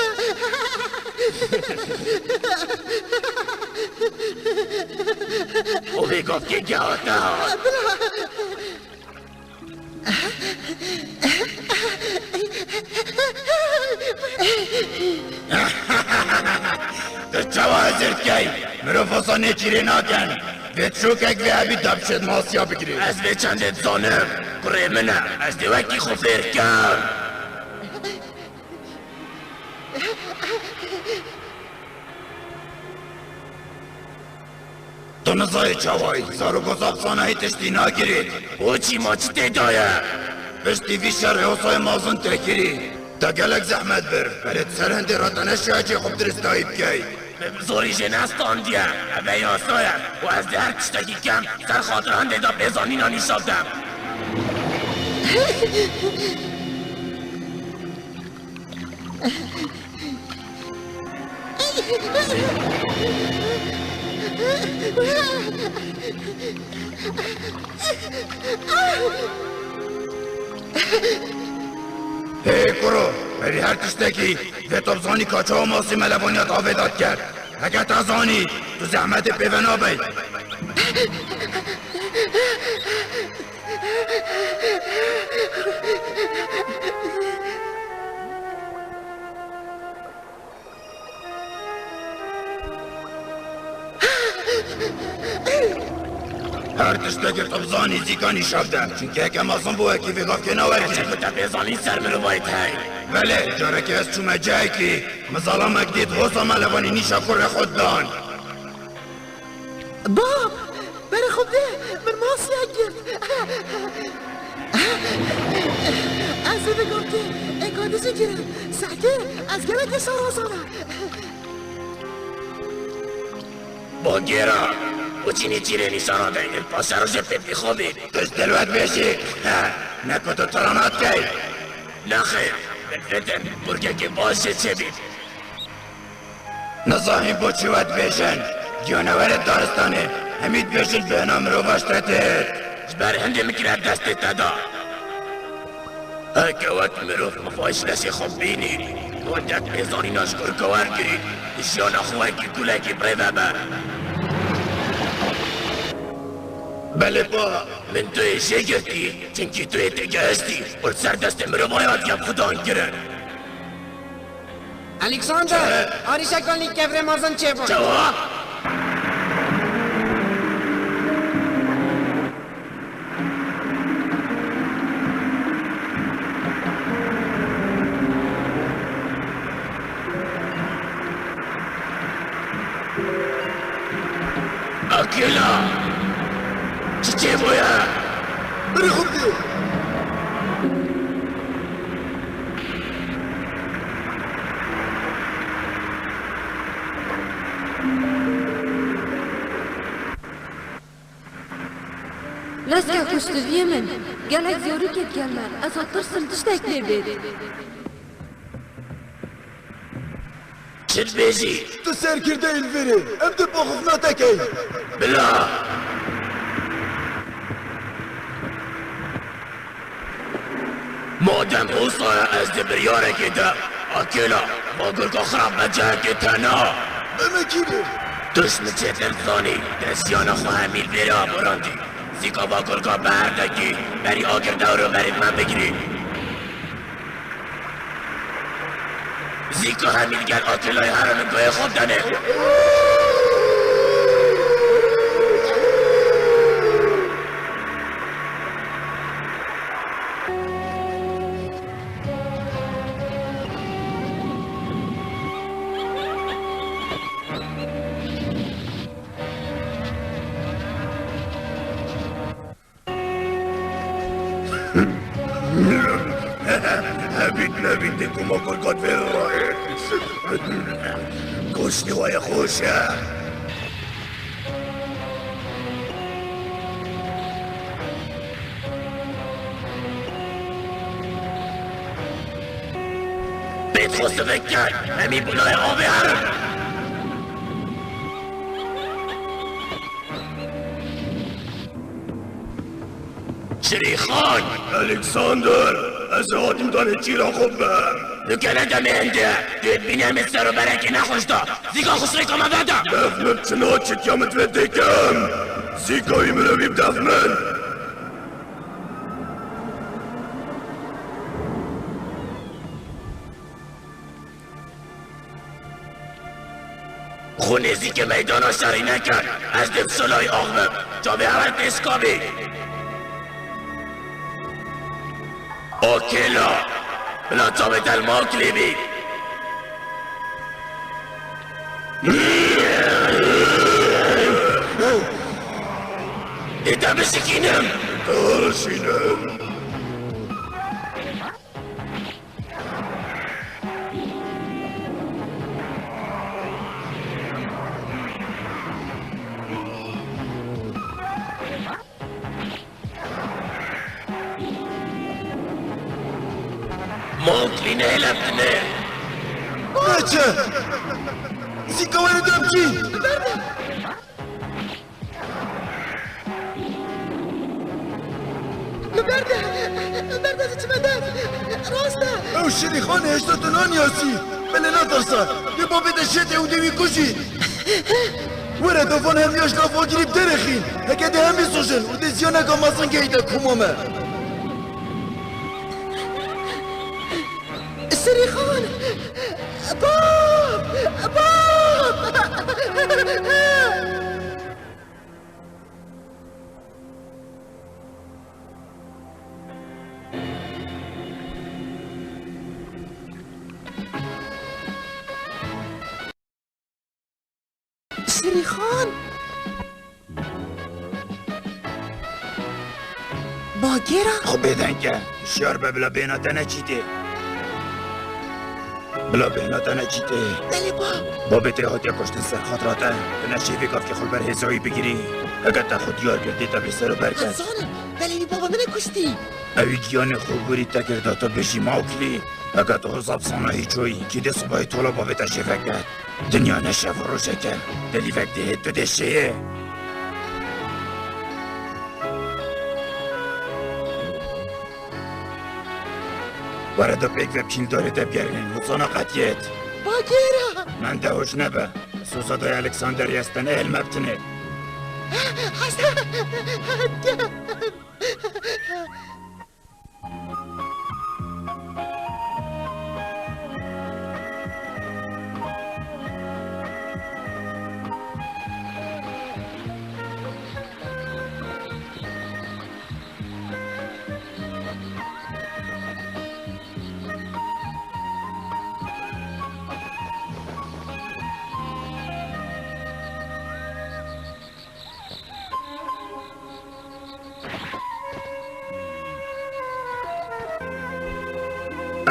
او بی گفت که گاهتا تو چوا ازرد که مرو فاسانه چیره ناکن وید شوکک و عبی دب شد ماسیا بگیری از به چندت زانم گره منه از دوکی خوفر کم تو نزای چوای زارو گذاب سانه هی تشتی ناگیرید او چی ما چی تیدایه پشتی وی شرح حسای مازن تکیری تا گلک زحمت بر برد سرهنده را تنشوه چه خوب درستایی بکی زوری جنستان دیه اوه یاسایه و از ده هر کشتکی کم سر خاطرهنده دا بزانی نانی شابدم هی کرو بری هر تشتکی و تبزانی کاچه و ماسی ملوانیات آویداد کرد اگه تازانی تو زحمت پیونا بید هر تشتکی تبزانی زیکانی شابده چونکه اگه مازن بوه که ویگاف که نوردی چه کتا بزانی سر منو باید های بله جاره که از چومه جایی که مظالم اگدید غصا ملوانی نیشا کر خود دان باب بره خوب ده من ماسی اگرد از بگم که اگادشی گیرم سعکه از گلک سارازانه با گیرا و چینی چیره نیشانه ده این پاسه رو جبت میخوابید توش دلوت بشی نکو تو ترانات که نخیر بفرتن برگه که باشه چه بید نزاهی با چوت بیشن جانور دارستانه همید بیشن به نام رو باشتته جبر هنده مکرد دست تدا هکه وقت مروف مفایش لسی خوب بینی ودک میزانی نشکر کوار گری اشیان اخواه که کوله که بره ببر بله با من توی شگرتی چنکی توی تگه هستی و سر دست مرو باید گم خدا گرن الکساندر آری شکانی کفر مازن چه بود؟ جواب اکیلا چه باید؟ بری خوب دیو لسکه خوشتویه من گلک زیارو کت گلمن از ترسم تشتک نبید چت بیزی؟ تو سر کرده الویره ام دو باخف ناتکی بلا مادم اوصا از دبریاره که ده اکیلا با گرگا خراب بجه که تنها اما کیره دشم چت انسانی دستیان خو همیل بیره براندی زیکا با گرگا بردگی بری آگر دورو برید من بگیری زیکا همیل گر اکیلای حرم گوه خوب دنه نبینده کما گرگات برای گوشتی وای خوشه بیت خوسته بکن همی بلای آبی هرم شریخان الکساندر از آدم دانه چی را خوب به نکنه دمه هنده دوید بینه مستر رو برکی نخوش دا زیگا خوش ریکا بده دفنم چنا چه کمت و دیکم زیگایی مرویم دفنم خونیزی که میدانا شری نکن از دم سلای آغمم جا به اول پیسکابی اوکیلا بلا تا به دل ما کلیبی ایتا بشکینم ترشینم موکلی نهلفتنه بچه زیکا وانو دم چی؟ برده از چی مدد راسته او شریخان هشتاتون آنیاسی بله نترسا یه با بیده شده او دوی کشی وره دوفان همیاش نافا گریب درخین هکه ده همی سوشن و ده زیانه که ماسن که ایده کمامه شریخان باب شریخان باگیرم خب بدنگه شیار به بلا بیناتا نچیده بلا بیناتا نچیده بله با بته هاتیا کشتن سر خاطراته به نشیفی کاف که خل بر هزایی بگیری اگر تا خود یار کردی تا به سر و برکت حسانم بله بابا من کشتی اوی گیان خوبوری تکرده تا بشی موکلی اگه تو حساب سانه هیچوی که ده صبحی طولا باوی تشریفه کرد دنیا نشه و روشه کرد دلی وقت ده تو دشه وارد پیک و پیل داره دبگرنین وصانا قطیت باگیره من دهوش نبه سوزادای الکساندری هستن اهل مبتنه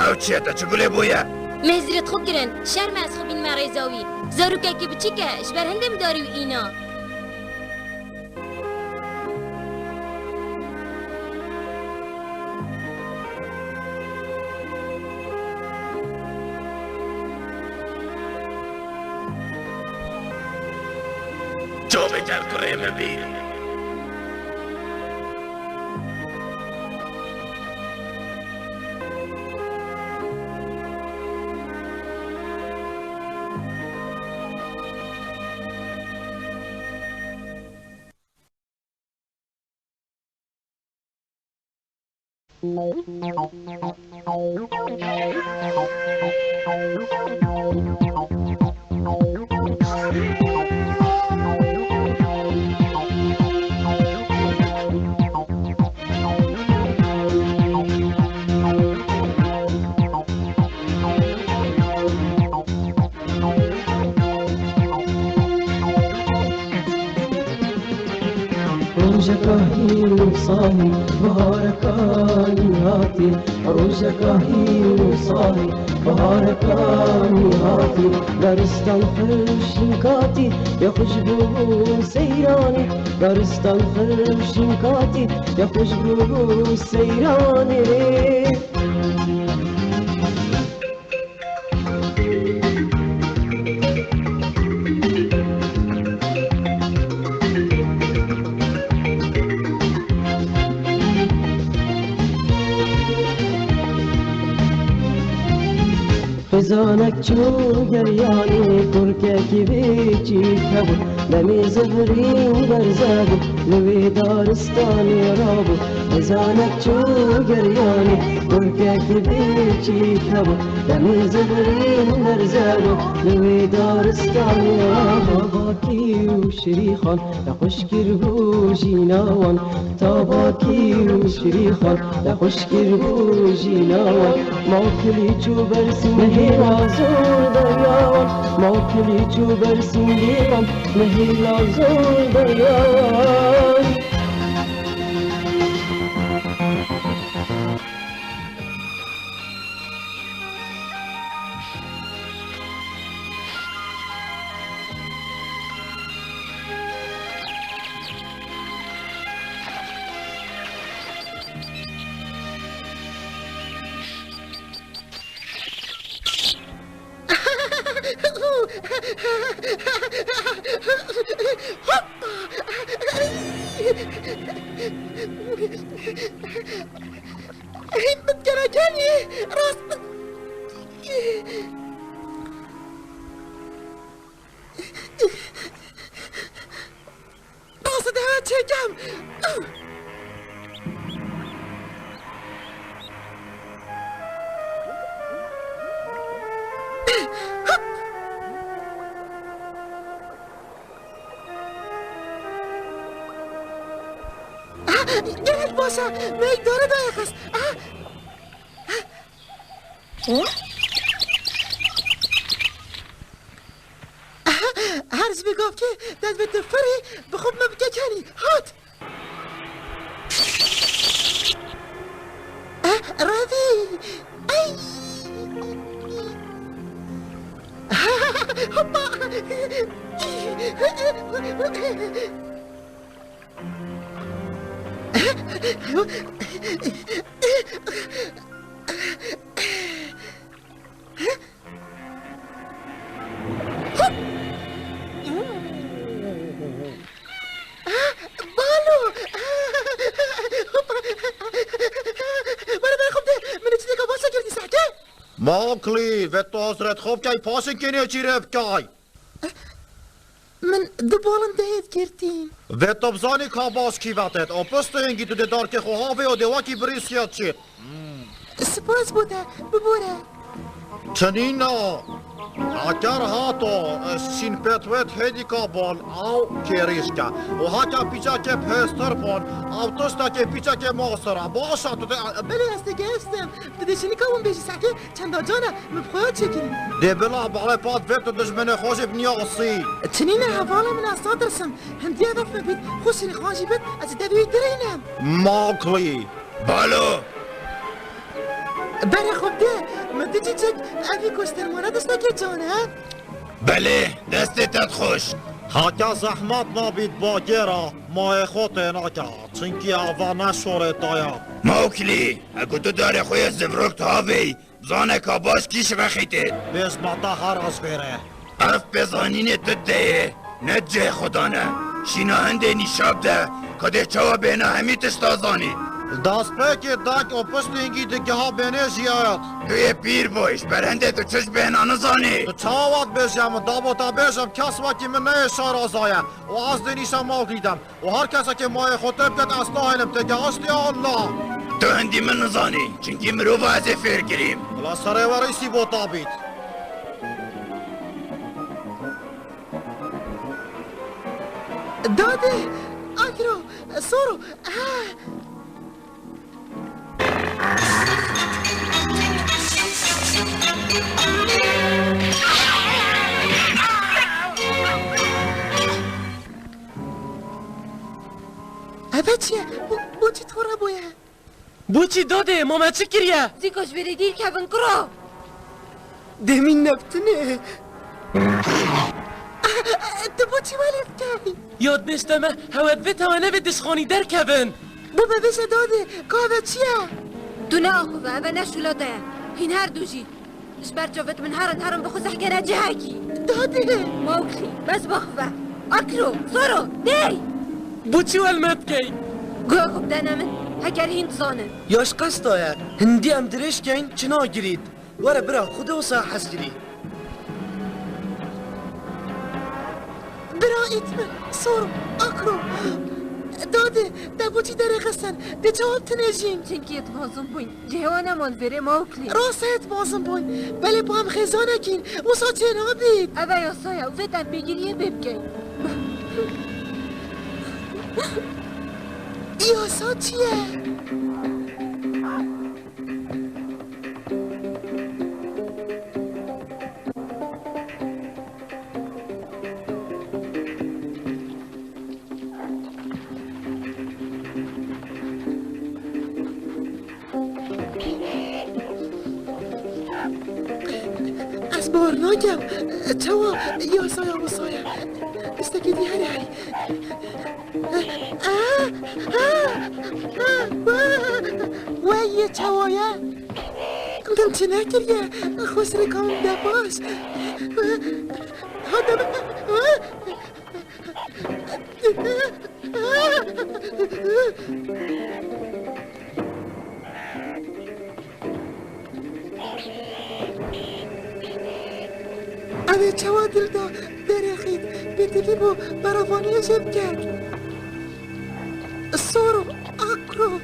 او چیه تا چگوله بویا؟ مهزرت خوب گرن شرم از خوبین مرزاوی زاروکه که بچی که شبر هندم داری و اینا جو بهتر کره مبین صاحي بهاركاني هاتي روجكاهي صاحي بهاركاني هاتي دارستان فرشنكاتي يا خشبو سيراني دارستان فرشنكاتي يا خشبو سيراني خزانك چو گریانی ترکه کی بیچی کبود دمی زهرین برزد لوی دارستانی رابو خزانك چو گریانی ترکه کی بیچی کبود دمی زهرین برزد لوی دارستانی رابو باکی و شریخان لخوشگر بو جیناوان تا باکی و شریخان لخوشگر بو جیناوان موکلی چو برسیم مهیلا زور دریان موکلی چو برسیم دیرم مهیلا زور دریان این بتگرکنی راست راست ده چکم گرد باشه میداره دایق است هرز بگم که دست به تفری به خوب مبگکنی هات راضی ای هپا موكلي وتو حضرت خوب كاي پاسن كيني چيرب كاي من دبالم دهيت كرتين وتو بزاني كاباس كي واتت او پستهنگي تو دار که خوهاوه و دواكي بريسيات چيت سپاس بوده ببوره چنينا هاكر هاتو سين بتوت هدي كابال او كيريشكا وهاكا بيچا که پستر پون او توستا که بيچا که ماسرا باشا تو بله هسته گستم دشنی کامون بیشی ساکه چند جانا مبخواه چکریم دي بلا بالي بات وتو دجمنه خوش بنياصي چنین حوالا من اصاد رسم هندی هدف بید خوشی خواهی بید از دوی درینم موكلي بالو بله خوب ده مدی چی چک اوی کشترمانه دستا که جانه بله دستت خوش هاكا زحمات نابيد باقيرا ما يخوتي ناكا چنكي اوا نشوره دايا موكلي اكو تو داري خويا زفروك تهاوي بزانه كاباس كيش بخيتت بيس ماتا خرس بيره اف بزانين تده نجه خدانه شينا هنده نشاب ده كده چوا بينا همي تشتازاني دست پاکی دک و پشتینگی دیگه ها بینه زیاد توی پیر باش برنده تو چش بهنا نزانی تو چاوات بشم دابوتا بشم کس وکی من نه شارازایه و از دنیشم موقیدم و هر کسی که مای خطب کد اصلا هنم تگه اشتی الله تو هندی من نزانی چنکی مروف از فیر گریم ولا سره وریسی بوتا بید داده اکرو سورو اوه چیه؟ بو چی طوره بویه؟ بو چی داده؟ ماما چی کریه؟ زیکاش بری دیر کبن کرا دمین نبتنه تو بو چی ولید کردی؟ یاد بشتمه هوت به توانه به دشخانی در کبن بو ببشه داده که اوه چیه؟ تو نه آخوه اوه نشولاته هین هر دوشی جبر جافت من هرم بخو زحگره جهاکی داده موكلي بس بخفه اكرو سورو دي بو چی ولمت کی؟ گوه خوب دانه من هکر هین تزانه یاش قصدایا هندی ام درش کن چنا گرید وره برا خود و سا حس گری برا ایتمن سورو اکرو داده دبو چی داره قصن ده جواب تنجیم چنکی اتمازم بوین جهوانه مالوره موكلي راسه اتمازم بوین بله با هم خیزانه کین وسا چنا بید اوه یاسایا و فتن بگیریه ببگی یاسا چیه؟ از بارناکم چوا یاسایا وسایا استکی دیگه هری وای چوایا من چه نکریه خوش رکام دباش اوه چوا دل دا درخید به دلی بو برافانی شب کرد سورو اکرو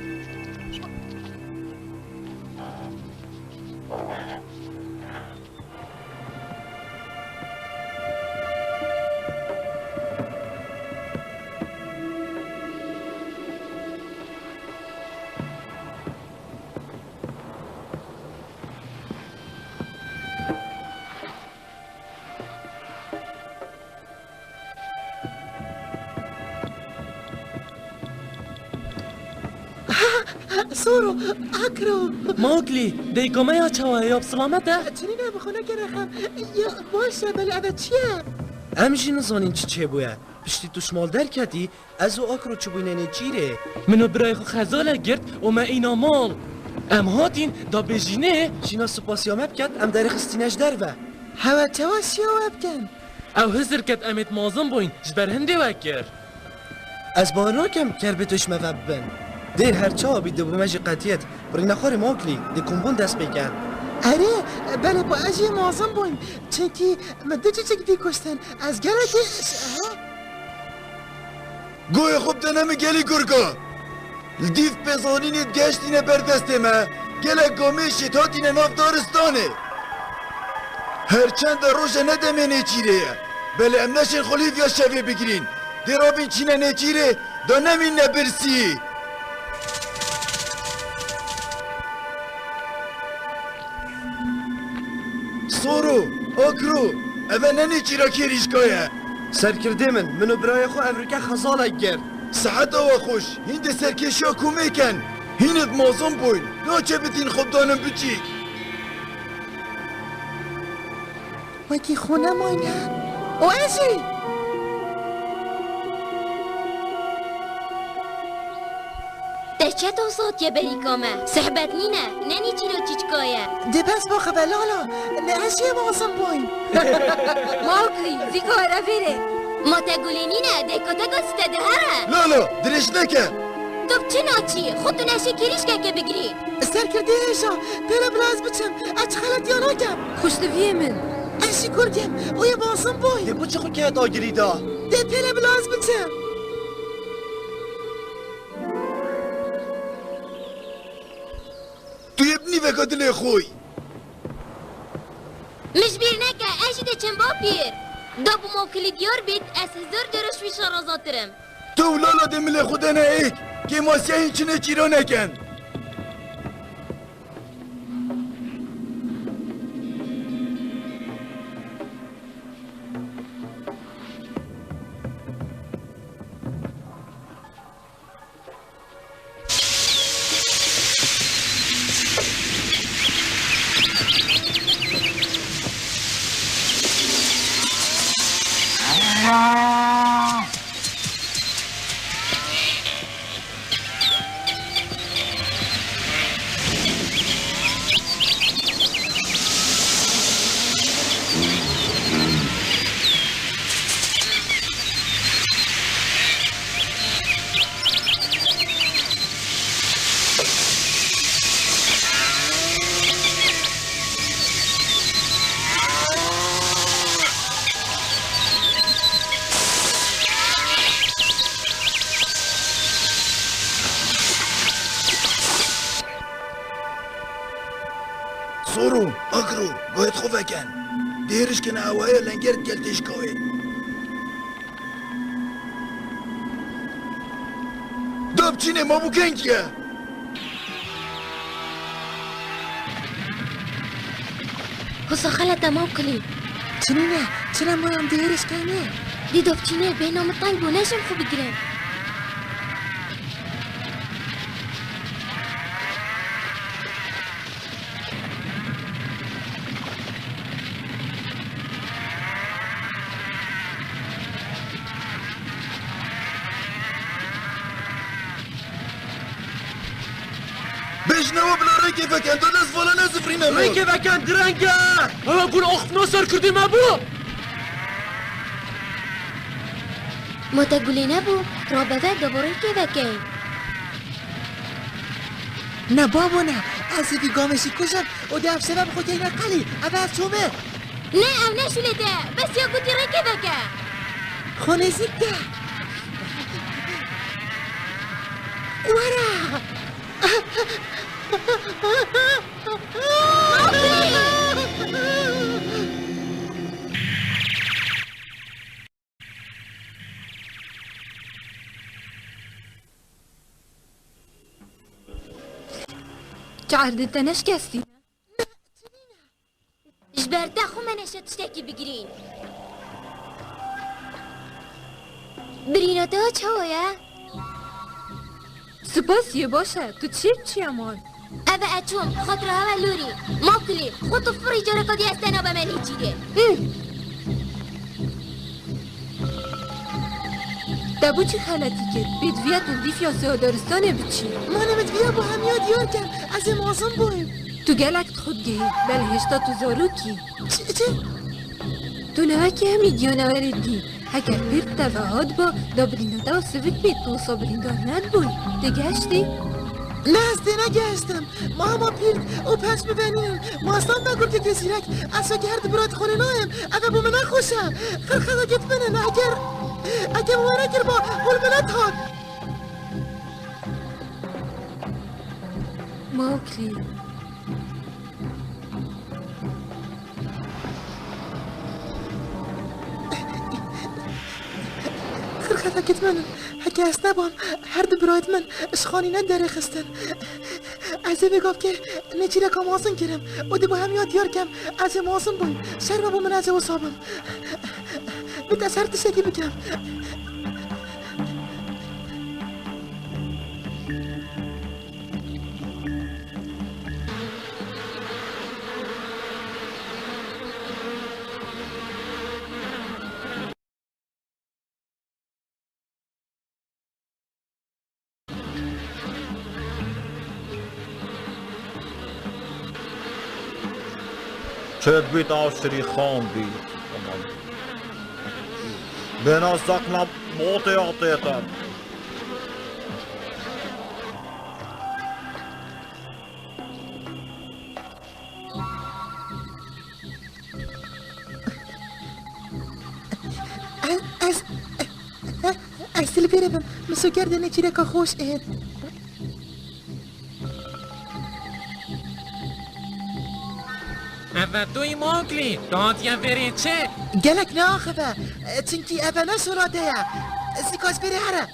سورو اکرو موكلي دیگمه یا چواه یا بسلامته؟ چنینه بخونه که رخم یا باشه بله اوه چیه؟ امجی نزانین چه بویا پشتی تو شمال در کتی از او آکرو چه بوینه چیره منو برای خو خزاله گرد و ما اینا مال ام هاتین دا بجینه شینا سپاسیامت کت ام در خستینش در و هوا چوا شیوه بکن او هزر کت امت مازم بوین جبر هنده وکر از بارناکم کربتش مغبن دیر هر چا بیده بمجی قطیت برین نخوار موکلی دی کمبون دست بکن اره بله با اجی مازم بایم چنکی مده چک دی کشتن از گله که گوی خوب دنم گلی گرگا دیف بزانینت گشتینه بردسته ما گله گامه شتاتینه ناف دارستانه هرچند روژه ندمه نیچیره بله ام نشین خلیف یا شوه بگیرین درابین چینه نیچیره دا نمین نبرسی سورو آکرو اوه ننی چیرا کریشگاهه سرکرده منو برای خو امریکا خزاله گر ساعت آوا خوش هند سرکشی کومه کن هیند مازم بوین ناچه بتین خوب دانم بچی وکی خونه ماینه او ازی دچه تو صوت یه بریکامه صحبت نینه ننی چیلو چیچکایه ده پس با خبلالا نه ازی مازم بایم ماوکلی زیکا رفیره ما تگولی نینه ده کتا گسته ده هره لالا درش نکن تو چه ناچی خودتو نشه کریش که بگیری سر کرده ایشا پیلا بلاز بچم اچ خلط یا ناکم خوشتویه من اشی کرگم او یه مازم بایم ده بچه خو که داگیری دا ده پیلا بلاز بچم تو ابنی وکا دل خوی مش بیر نکه اشی ده چن با پیر دابو موکلی دیار بید از هزار درش وی شرازاترم تو لالا دمل خدا نه ایک که ماسیه هیچ چیرا نکن سورو اکرو باید خوب کن دیرش که نهوایه لنگرد گلتش کوه داب چینه ما بکن که حسا خلطه موکلی چنینه چنم ما هم دیرش کنه دی دفچینه به نام طیب و نشم خوب بگیرم بجنوا بلا ريكي فكان دو دست فولا نزفرين امو ريكي فكان درنگه اما قول اختنا سر کردی مبو ما تقولي نبو رابطة دبوري كذا كي نه بابا نه از بی گامشی کشم و ده سبب خود این قلی اول تومه نه او نشولته بس يا قلت ري كذا كا خونه زیده ورا چعردت نشكستي جبرت اخو ما نشت تشتكي بقرين برينو تو چاويا سپاسیه باشه تو چی امان ابا اتوم خاطر هوا لوري موكلي خطو فري جركا دي استنا بمني چيده دبو چی خلطی کرد؟ بیدویتون دیف یا سهادارستانه بچی؟ ما نمت با هم یاد یار کن از مازم بایم تو گلکت خود گهی بله هشتا تو زاروکی چه؟ تو نوکی همی دیانوری دی هکر پیرت تفاهاد با دا برینده و سوک بید تو صابرین دار ند بوی دگشتی؟ نزدی نگشتم ما همه پیرد و پش ببینیم ماستان بگو که کسیرک از گرد برات خونه نایم اگه با من نخوشم خرخدا گت بنن اگر ما نگر با بلبلت هاد موکلی خرخدا گت بنن اگه از نبام هر دو برایت من اشخانی نداره خستن از بگاب که نچیره که ماسن کرم و دی با هم یاد یار کم از ماسن بایم سر با من از وصابم بیت از هر تشکی بکم چه بیت آشری خان بید بنا زقنا موت آتیتن از سلی برم مسو گردنه چیره که خوش اید اوه دوی موکلی داد یا بری چه؟ گلک ناخفه چنکی اوه نسراده یا سیکاز بری هره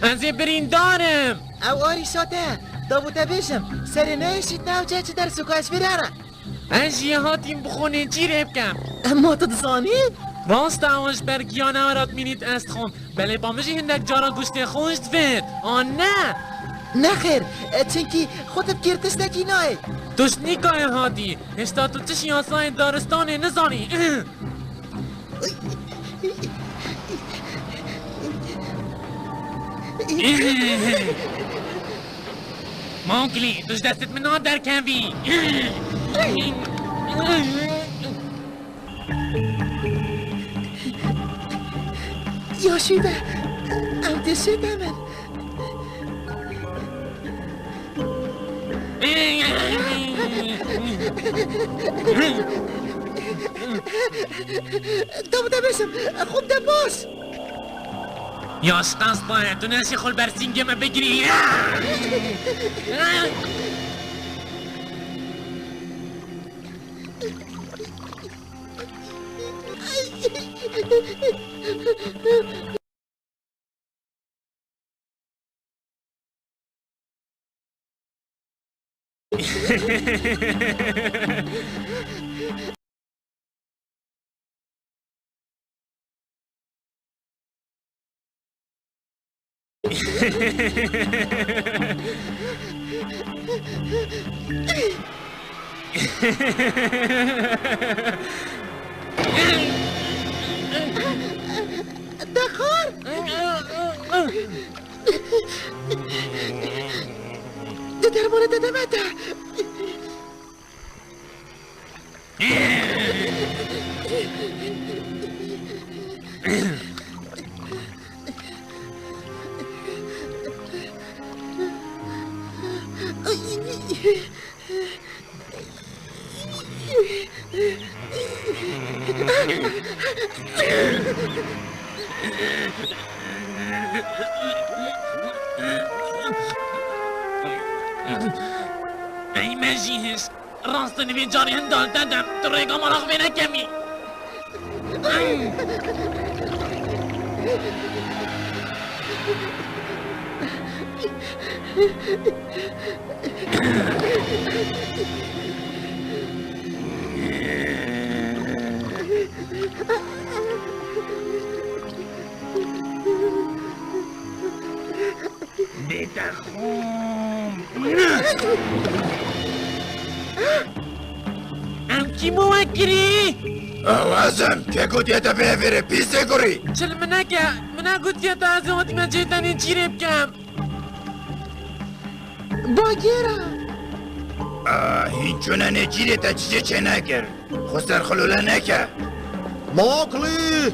از برین دارم او آری شاته دابوده بیشم سری نیشید نو چه در سیکاز بری هره از یه هاتیم بخونه جیره بکم ما تو دزانی؟ راست آنش برگیانه ورات مینید است خون بله با مجی هندک جارا گوشت خوشت ود آن نه نخیر چنکی خودت گرتش نکی نای توش نیکای هادی هشتا تو چشی آسای دارستانه نزانی موکلی توش دستت من آب در کنبی یا شیبه ام دشه بمن دابوده بیشم خوب ده باش یاش قصد باید تو نشی خول بر سینگمه بگیری دخار ده درمانه ده دمته ای مجیهش راست نوی جاری هندال دادم تو ریگا مراغ بینه کمی بتخوم ام کی موکری؟ اوازم که گوتیتا بهوره پیسه گوری چل منه گوتیتا از آتی من جهتانی چیره بکم باگیره هینچونه نجیره تا چیزه چه نگر خسر خلوله نکه موکلی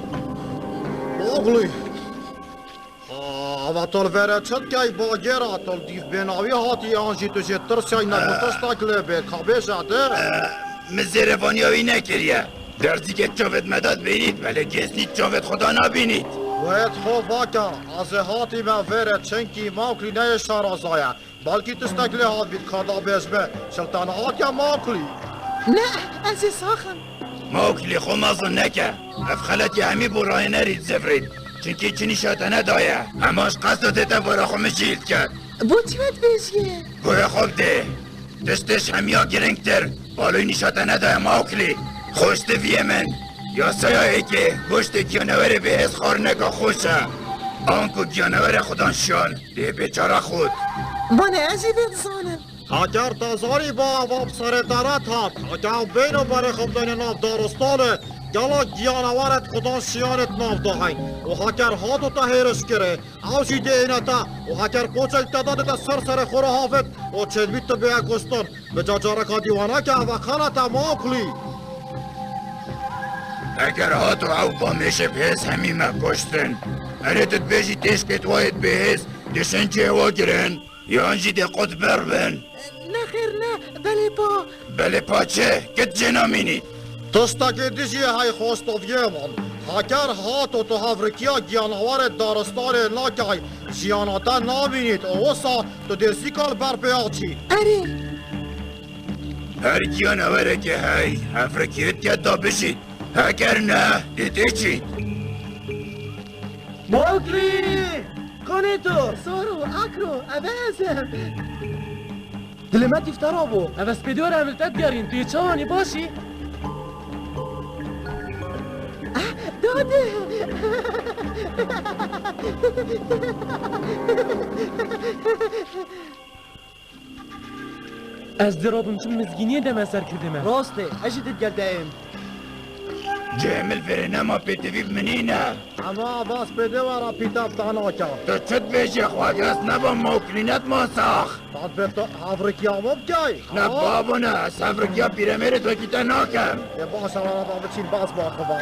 آوا تول وره چت گای باگیرا تول دیف بیناوی هاتی آنجی تو جه ترسیای نگوتش تاکله به کابه جاده مزرفانیاوی نکریه درزی که چاوت مدد بینید ولی گسنید چاوت خدا نبینید وید خوب واکا از هاتی من وره چنکی ماکلی نیشتر آزایا بلکی تستکله هات بید کادا بزمه شلطان هاتی ماکلی نه از ساخن ماکلی خو مازن نکه اف خلطی همی برای نرید زفرید چنکی چنی شاتنه دایه هماش قصد تا برا خو مشیلد کرد بو چیت بیشیه گوه خوب ده دستش همیا گرنگتر بالوی نشاتنه دایه ماکلی خوشت ویه من یا سایه که گوشت گیانوره به از خار نگاه خوشه آنکو گیانوره خودان شال ده بیچاره خود من عجیبت زانم اگر تزاری با عواب سر درت هات اگر بینو برای خبدن ناف دارستانه گلا گیانوارت خودان شیانت ناف داهین و هکر هاتو تا هیرش کره اوشی دینتا و هکر پوچل تداد تا سر خوره حافظ و چند بیت تو بیا کستن به جاجارکا دیوانا که و خانتا ماکلی اگر هاتو او با میشه بهز همیمه کشتن ارتت بیجی تشکت واید بهز دشن چه هوا گرن یا انجی ده قد بربن نه خیر نه بله پا چه؟ کت جنا مینید تستاکی دیجی های خوستویه من هکر هاتو تو هفرکیا گیانوار دارستان ناکای جیاناتا نامینید اوسا تو درسی کال بر پیاچی اره هر گیانواره که های هفرکیت یادا بشید اگر نه دیده چید ماکلی کنی تو سارو اکرو عوضم دلمت افترا بو اوه سپیدور عملتت گرین توی چوانی باشی؟ داده از درابم چون مزگینیه دم سر کردمه راسته اجدت گردیم جمل فرنما پیتویب منینه اما باس بده ورا پیتاب تاناکا تو چت بیشی خواهیست نبا موکلینت ما ساخ بعد به تو هفرکیا مبگای نه بابا نه از هفرکیا پیرمیرت وکیتا ناکم یه باشه ورا با بچین باز با خبا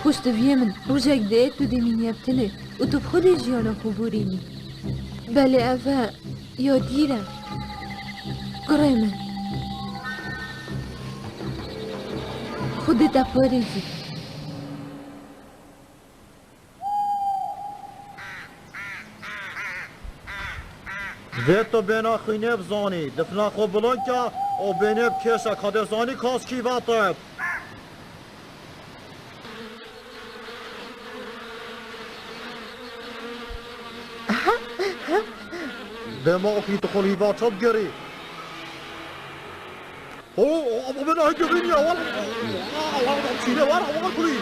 پشتویه من روژک ده تو دمینی ابتنه و تو بخود جیانا خوبورینی بله اوه یا دیرم گرای من خودت اپارزی وید تو بینا خینب زانی دفنا خو بلونکا او بینب کشا کادر زانی کاس کی واتب دماغی تو خلی واتب گری او بنا هجوینی اول چینه ور اول کلی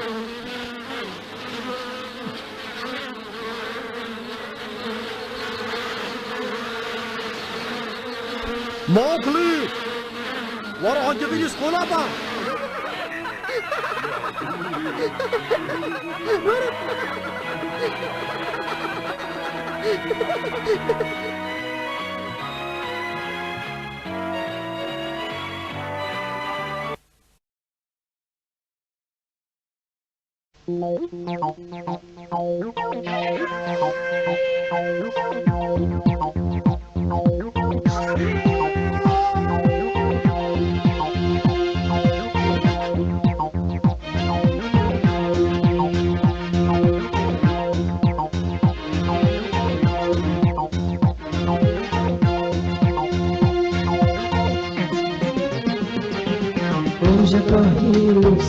موكلي ورا هجوینی سخولا با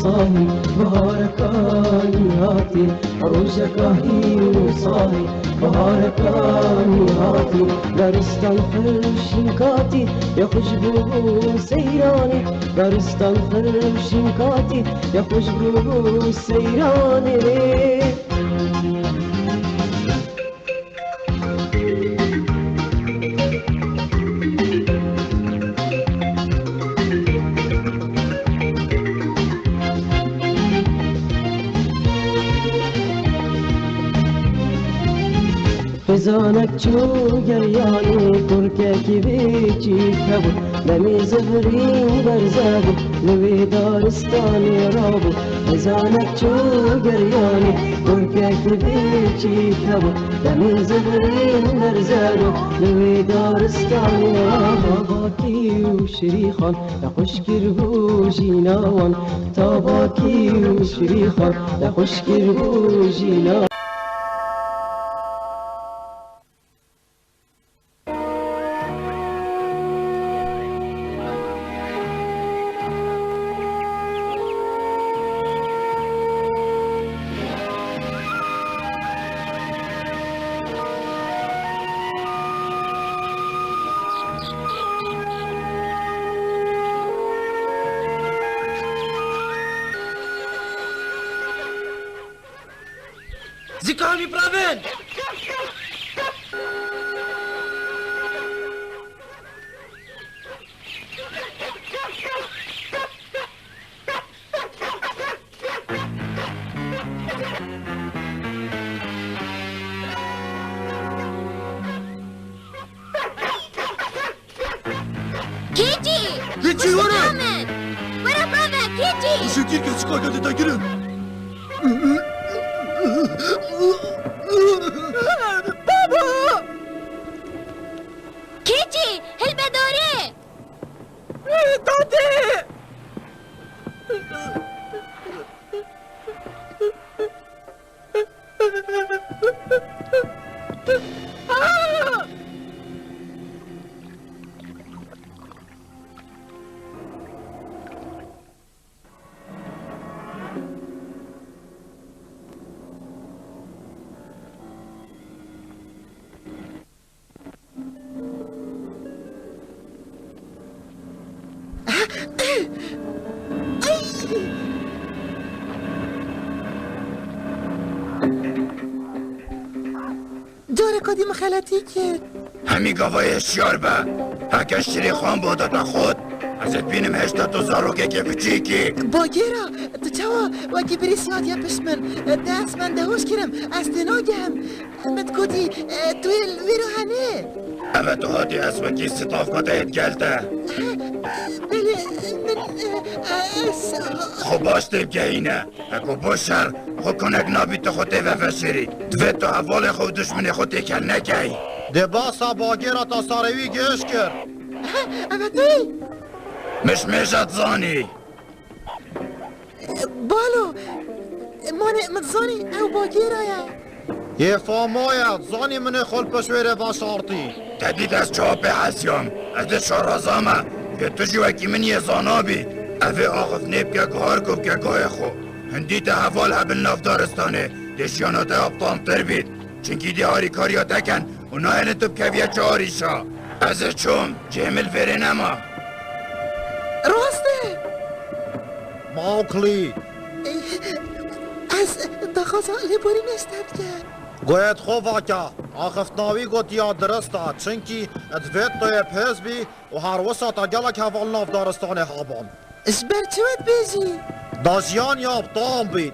صاحي بهارك نهاتي روجك هي صاحي بهارك نهاتي دارستان فرشنكاتي يا خشبو سيراني دارستان فرشنكاتي يا خشبو سيراني خزان ازانك چو گریانی ترککی بیچی کبو دمی زفرین برزبو لوی دارستانی رابو ازانك چو گریانی ترککی بیچی کبو دمی زفرین برزبو لوی دارستانی رابو باکی و شریخان لخوشگر بو جیناوان تا باکی و شریخان لخوشگر بو جیناوان Zikami praven! كيجي هيجي ورا ورا بابا كيجي وش كير كتشكا قاعدة تاكلن بابا كيجي هالبدوري دادي داره قدیم خلطی کرد همی گوای اشیار به هکه شریخان بودت خود ازت بینم هشتا تو زاروگه که بچیکی باگیرا تو چوا وکی بری سیاد یا پشمن دست من دهوش کرم از دناگم مت گوتی توی ویرو هنه اما تو هاتی اسمکی ستاف کده ایت گلته بله من خب باش دیب که اینه اکو باشر خو کنک نابیت خود و فشری دوید تو حوال خود دشمن خود تکل نکی ده باسا باگیرا تا ساروی گش کرد اما توی مش میشد زانی بالو مانه متزانی او باگیرا یه فامایت زانی من خل پشویره و شارتی تدید از چاپ حسیم از شارازامه یه تو جوکی من یه زانابی اوه آخف نیب که کار کب که گاه خو هندی تا حوال هبل نافدارستانه دشیانات ابطام تر بید چنکی دی هاری کاریا تکن و ناینه تو بکویه چهاریشا از چوم جمل فره نما راسته ماوکلی از دخوازا لبوری نستد کرد گوید خواه که آخفتناوی گوت یا درسته چنکی ادوید توی پیز بی و هر وسط گلک حوال نافدارستانه هابان اشبر چوت بیجی؟ داجیان یا ابطام بید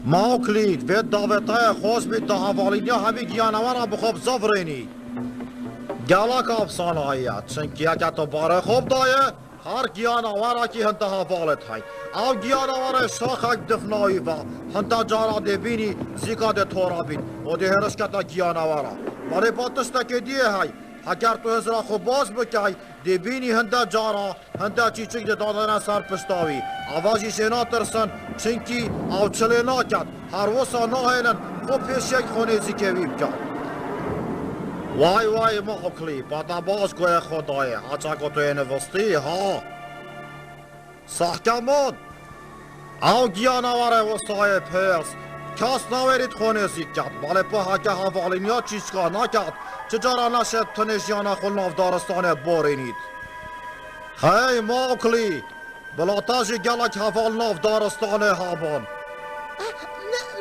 ماوکلی وید داویتای خوز بید تا حوالینی همی گیانوارا بخوب زفرینی گلک افسانه هایید چنکی اگه تو باره خوب دایه هر گیانوارا کی هنتا حوالت های او گیانوار شاخک دفنایی و هنتا جارا دبینی زیکا ده تورا بید و ده هرشکتا گیانوارا باره پاتشتا که دیه های اگر تو ازرا خو باز بکی دبینی هنتا جارا هنتا چیچک ده دادن سر پشتاوی آوازی شنا ترسن چنکی او چلی ناکد هر وسا ناهیلن خو پیش یک خونه زیکه بیب کرد وای وای ماوکلی پتا باز گوی خدایه اچاکو توی نوستی ها سحکمون او گیانواره وستای پیرس کس نویرید خونه زیکت بله پا هکه حوالینیا چیزکا نکد چجارا نشد تنشیانه خل نافدارستانه بورینید هی ماوکلی بلاتاجی گلک حوال نافدارستانه هابان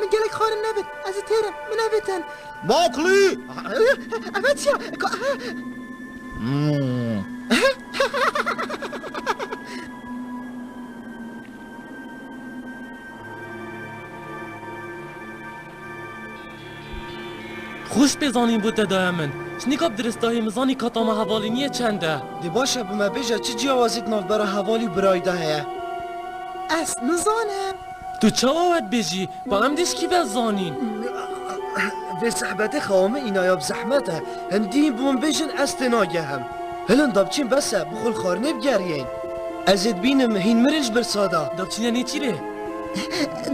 من گلک خانه نبید از تیرم من نبیدن ماوکلی اما چیا؟ خوش بزانین بوده دایمن شنیکاب درستاهی مزانی کاتاما حوالی نیه چنده دی باشه بما بیجا چی جوازیت ناف برا حوالی برایده هیا از نزانم تو چه آود بیجی؟ با هم دیش کی بزانین؟ و صحبت خوامه اینایا بزحمته هندی بوم بیجن استناگه هم هلن دابچین بسه بخول خارنه بگرین ازت بینم هین مرنج برسادا دابچین یعنی چی ره؟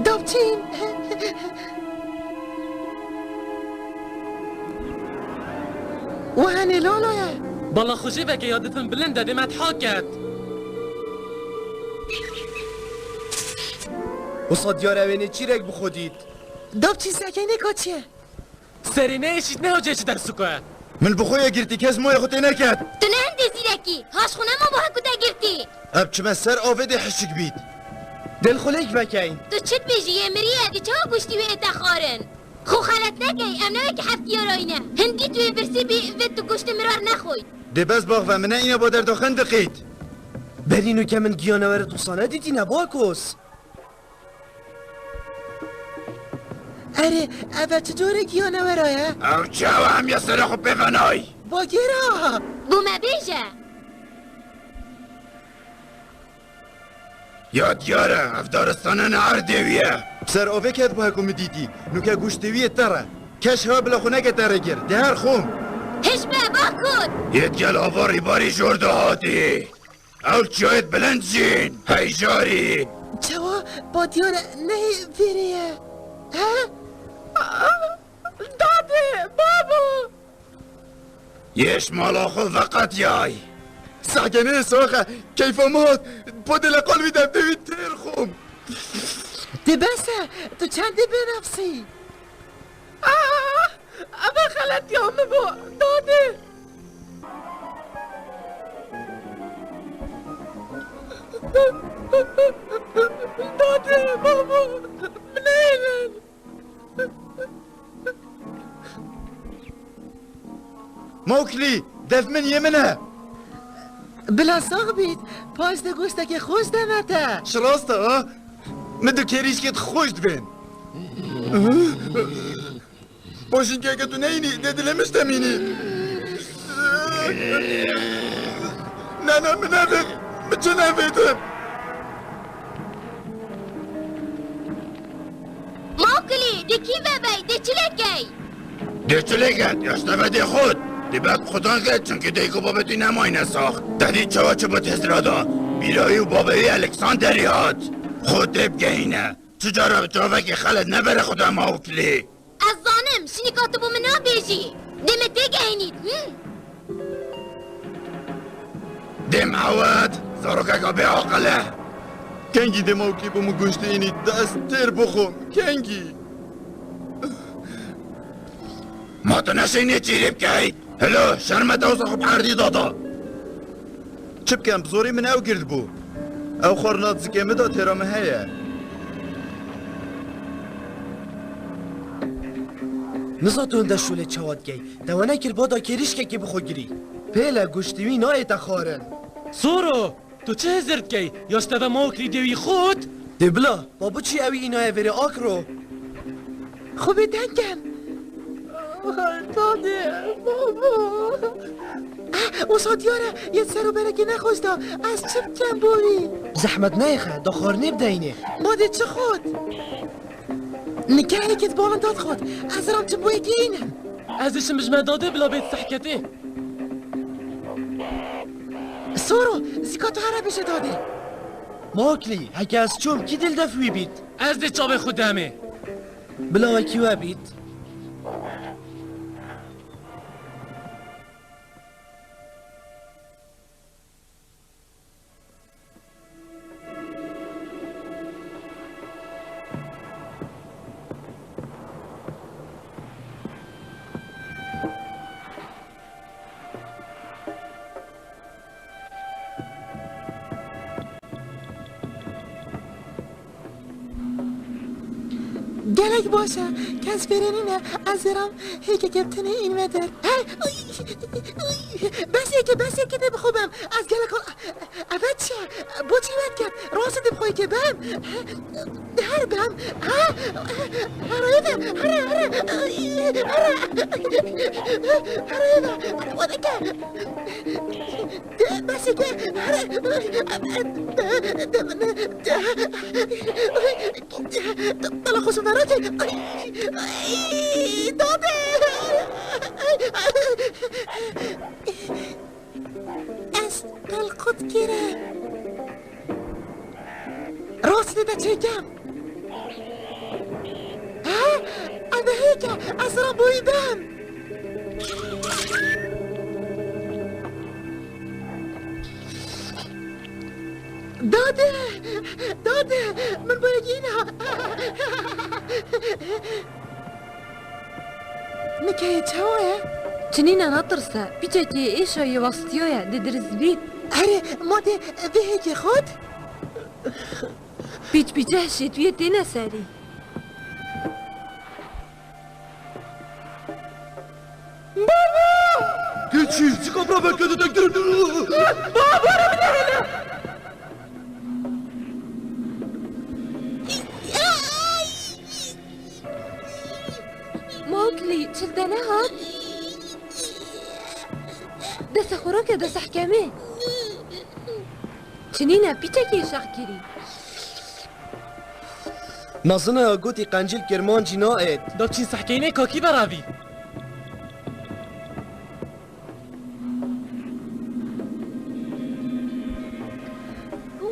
دابچین و هنی لالایه بالا خوشی بکه یادتن بلنده دیمت حاکت وصاد دیار اوینه چی رک بخودید؟ دابچین سکنه کچیه سرینه ایشید نه جه چی در سکوه من بخویا گرتی کس موی خودی نکد تو نه هنده زیرکی هاش خونه ما با هکو دا گرتی اب چما سر آفده حشک بید دل خلیک بکین تو چت بیجی یه مریه دی چه ها گوشتی و اتخارن خو خالت نگی ام نوی که هفتی راینه هندی توی برسی بی و تو گوشت مرار نخوی دی بس باغ و منه اینا با در داخن دقید برینو که من گیانوار توسانه دیدی نباکوس اره اول چطوره گیانه ورایه؟ او چه هم یه سر خوب بفنای با گیرا بومه بیجه یادگاره افدارستانه نهار دیویه سر آفه کد با هکو دیدی نوکه گوشتویه تره کش ها بلا خونه که تره گر ده هر خوم هش به باکود یدگل آواری باری جورده هاتی او چایت بلند زین هیجاری چوا با دیانه نه ویریه ها؟ داده بابا یش مالا خو فقط یای سعگنه ساخه کیف مات با دل قلبی دبدوی تیر خوم دی بسه تو چندی بنفسی اما خلط یامه با داده داده بابا منیرن موکلی دف من یمنه بلا ساق بید پاس ده گوشته که خوش دمته شراسته ها مدو کریش کت خوش بین باشین که اگه تو نینی ده دلمش تمینی نه نه من نفید بچه نفیدم موکلی دی کی ببی دی چلکی ده چلگت یاشته دی خود دی بعد خودان گد چون که دیگو بابتوی نماینه ساخت دادی چوا چه با تزرادا بیرایی و بابایی الکساندریات خود دب گهینه چجارا چاوه که خلد نبره خدا موکلی از زانم شنیکاتو بو منا بیجی دمت بگینید دم عواد زاروکا به عقله کنگی ده موکلی بومو گوشته اینی دست تر بخوم کنگی ما تو نشینی چیری بکی هلو شرمت اوزا خوب حردی دادا چه بکم بزوری من او گرد بو او خورنات زکمه دا ترامه هیه نزا تو هنده شوله چواد گی دوانه کر بادا کریش که بخود گری پیله گوشتوی نای تخارن سورو تو چه هزرد کی؟ یاشته و موکلی دیوی خود؟ دبلا بابا چی اوی اینای وری آکرو خوبی دنگن داده بابا وصاد یاره یه سرو برگی نخوشتا از چه بکن بوی زحمت نیخه دا خارنه بدینه ماده چه خود نگه کت بالان داد خود از رام چه بوی گینم ازشم بجمع داده بلا بیت سحکته سورو زیکاتو هره بشه داده ماکلی هکه از چوم کی دل دفوی بید از ده چاوه خودمه بلا وکیوه بید گله هيك باشا كاس برينينا أزرم هيك كابتن إن مدر بس هيك ده بخوبم از گلک أبدش بوچی بد کرد راست بخوی که بم هر بم هر ودك بس هيك طلع خوش مراتي دادي القط كده راسي ده تشيكم ها انا هيك ازرب ويبان دادي من بيجينا نكاية هوايا چنین نطرسه بیچه که ایشا یه واسطیوه ده درز بید هره ماده به خود بیچه شیطویه دینه سری بابا گیچی چیکار را بکده دکتر بابا رو بده موكلي تشلدنا هاد دس خوراك دس حكامي چنينه بيتكي شاكري نازنا قوتي قنجل كرمان جنائد دابچین سحکینه کاکی براوی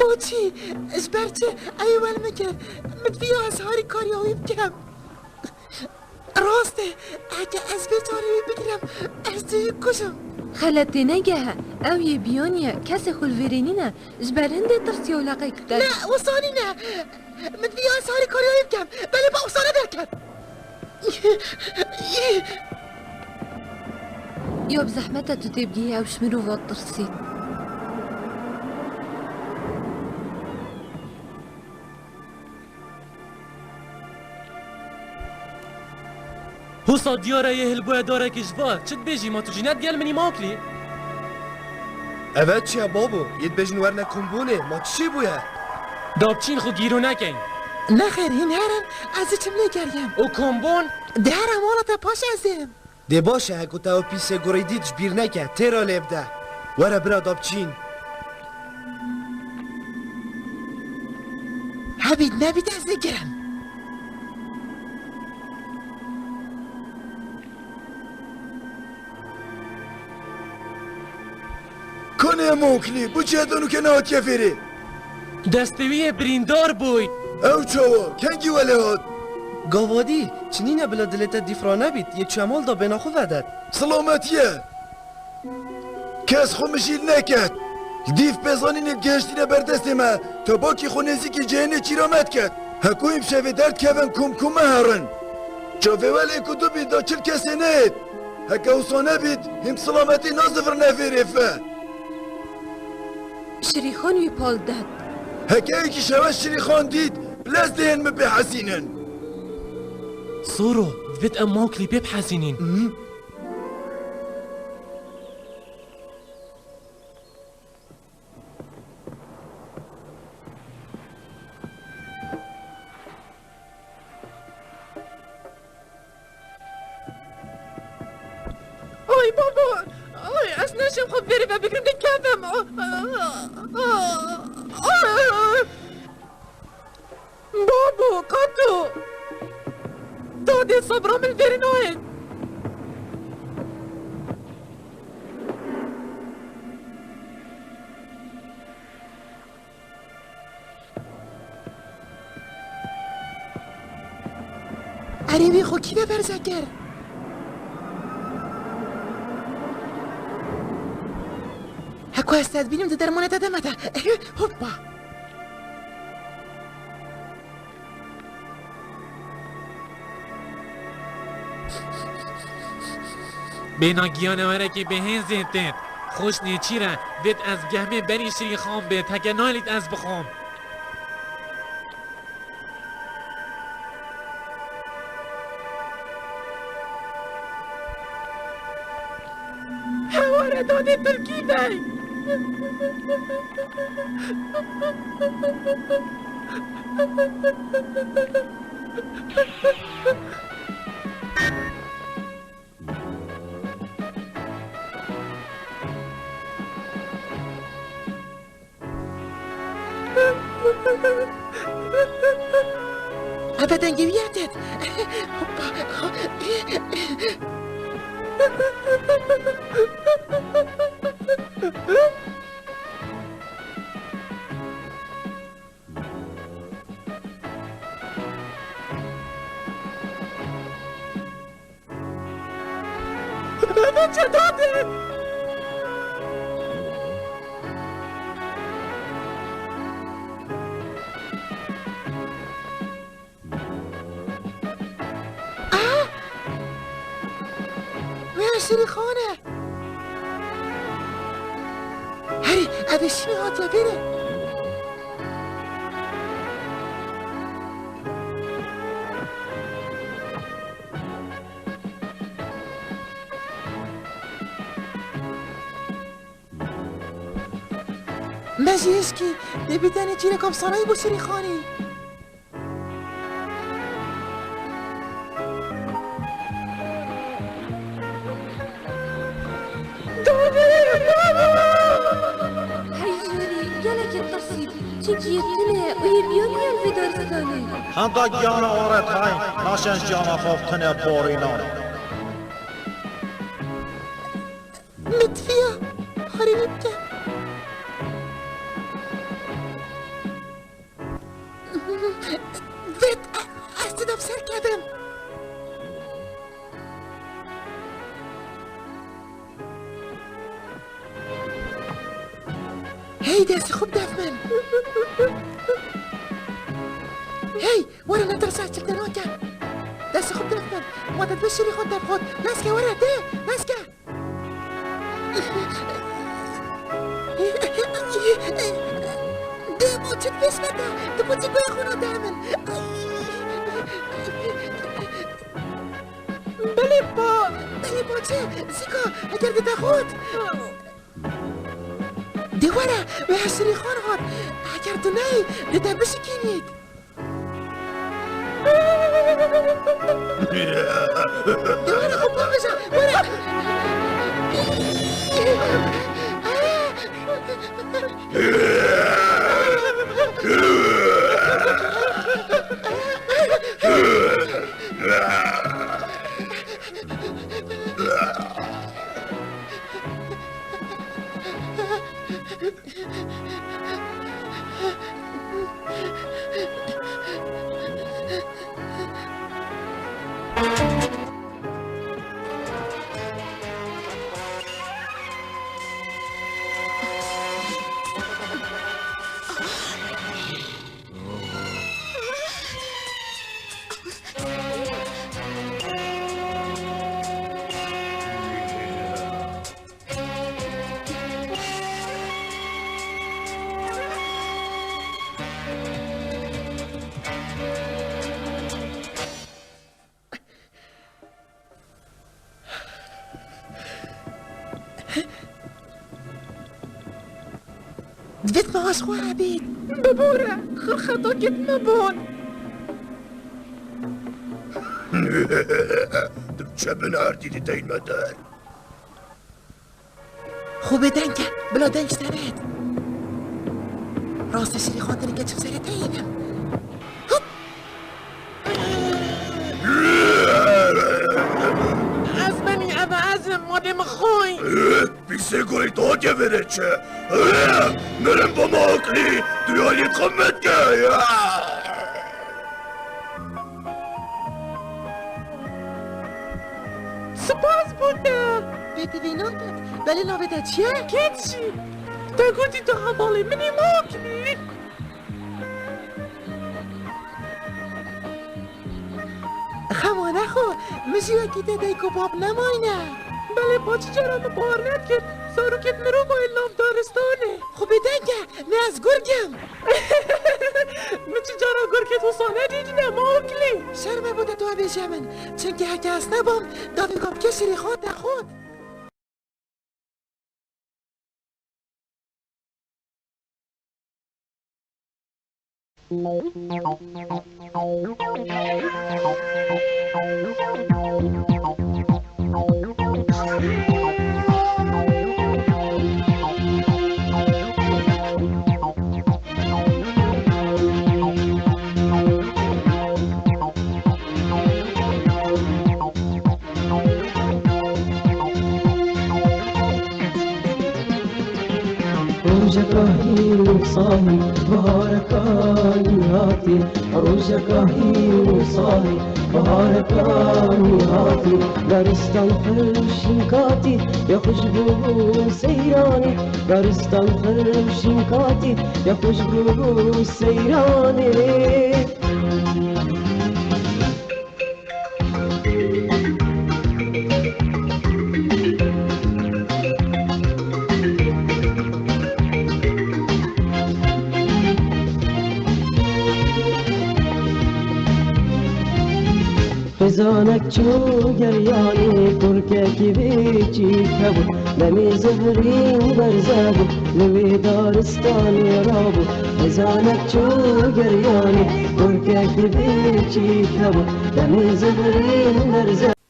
بوچی اجبرتي ايوال مكان مدفيا اسهاري كارياوي بكم راسته اگه از بیتاری بگیرم از توی کشم خلتي نجاها او يبيونيا كاسي خلفيرينينا جبرهن ترسيو لاقي كتاب لا وصانينا من بيا اسهاري كارياوي بكم بله با وصانه دركن يوب زحمتها تتبقيها وشمرو فاطرسي حوسا دیاره یه هلبوه داره کشوا چت بیجی ما تو جینت گل منی ماکلی اوه چیه بابو ید بجن ورنه کمبونه ما چی بویه دابچین خو گیرو نکن نخیر این هرن از چم نگریم او کمبون درم والا تا پاش ازم ده باشه هکو تاو پیسه گوریدی جبیر نکه تیرا لبده وره برا دابچین حبید نبید از نگرم کنه موکلی بو چه دونو که نهات کفیری دستوی بریندار بوی او چاوا کنگی ولی هاد گاوادی چنینه بلا دلت دیفرانه بید یه چمال دا بنا خو ودد سلامتیه کس خو مشیل نکد دیف بزانین گشتینه بر دست ما تا باکی خو نزیکی جهنه چیرامت کد هکویم شوی درد کبن کمکمه هرن چاوه ولی کدو بید دا چل کسی نید هکا اوسانه بید هم سلامتی نازفر نفیره فه شريخان ويبال داد هكاكي شواش شريخان ديد بلاس دهن مبحسينن سورو بيت ام موكلي بيبحسينين اوي بابا اوي اسناشم خب بری و بگرم دکتم بابو قطو دادي صبرا من فرنوين عربي خو كيف برزكر هكو استاذ بينم تدرمونة تدمتا هوبا بینا گیانه وره که به هن زیدتن خوش نیچیره وید از گهمه بری شری خام بید هکه نالیت از بخوام داده ترکی بی ابدا جوياتت شری خانه هری ابشی هات یا بره مجیشکی دبیتنی چیره کم سانایی بو شری خانی هنده گیانه آرد های ناشنش جانا خوافتنه بارینان متفیه هاری بکن وید استدام سر کردم هی دست خوب دفمن هی ورا ندرس عشق دناكا دست خوب دفمن ما تتبشري خود دفخود ناسكا ورا ده ناسكا ده موجود بسمتا تبوتي بويا خونا دامن بلي با چه زيكا اگر ده تخود ده ورا وحشري خان هاد اگر تو نهي ده تبشي كينيد ده ورا خوب بامشا ورا دفت معاش خو عبيد ببورة خرخطة كت مبون چه بناردی دیدین مدار خوبه دنگه بلا دنگ سرت راست شری خاطر که چه سرت اینم از منی ابا ازم مادم خوی بیسه گوی تو که بره چه مرم با ماکلی دیالی خمت که سپاس بوده بده بینامت ولی نابده چیه؟ کتشی تا گوتی تو حوالی منی ماکلی خمانه خو مشی وکی دادای کباب نماینه بله پاچی جرام بارنت کرد ساروکت مرو با النام دارستانه خب بدنگه نه از گرگم مچی جارا گرگت حسانه دیدی نماکلی شرمه بوده تو بیشه من چون که هکه از نبام دادگام کسی خود نخود روزكاهي صاهي بهاركاني هاتي روزكاهي صاهي بهاركاني هاتي دارستان فرشينكاتي يا خوشبو سيراني دارستان فرشينكاتي يا خوشبو سيراني خزانك چو گریانی ترککی بیچی کبو نمی زهرین برزبو نوی دارستانی رابو خزانك چو گریانی ترککی بیچی کبو نمی زهرین برزبو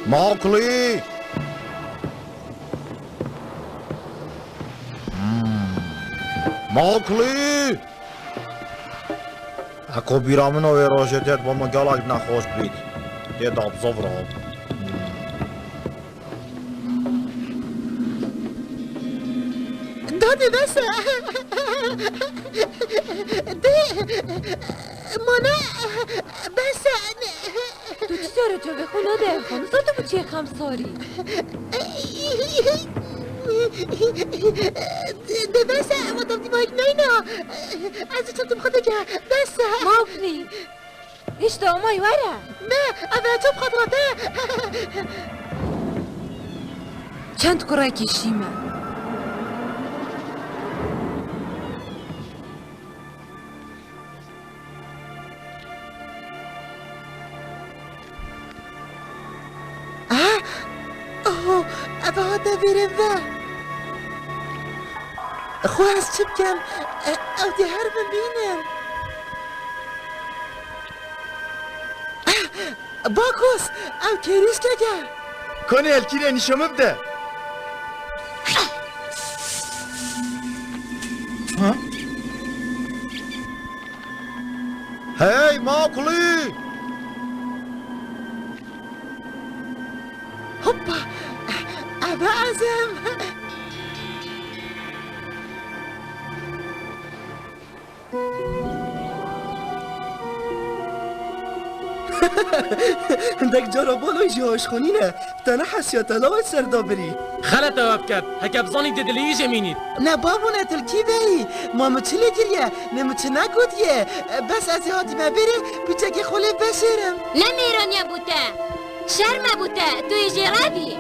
ماكلي ماكلي اكو بيرامنو ويروجيتات بما قالك نخوش بيت يدعب زفرهم دادي بس دي مانا بس تو چی داره تو به خونه ده خانم زاده بود چیه کم ساری ده بس ما دادی مایک نینا از چند تم خدا که بس ماکلی ایش دا امای وره نه اوه تو بخاطر ده چند کرای کشیمه هذا بيرفع خواست شو بكم او دي هرب بينم باكوس او كيريش كاكا كوني الكيري نشو مبدأ ها هاي ماكلي هوبا أبا عزم دك جربالو جهاش خونينه تنه حسيات الله سردابري خلت اواب کرد هکه بزانی ددلی جمینید نه بابو نه تلکی بی ما مچلی گریه نه مچنا گودیه بس از هاتی ما بره بیچه که خوله بشیرم نه میرانیا بوده شرم بوده توی جرابی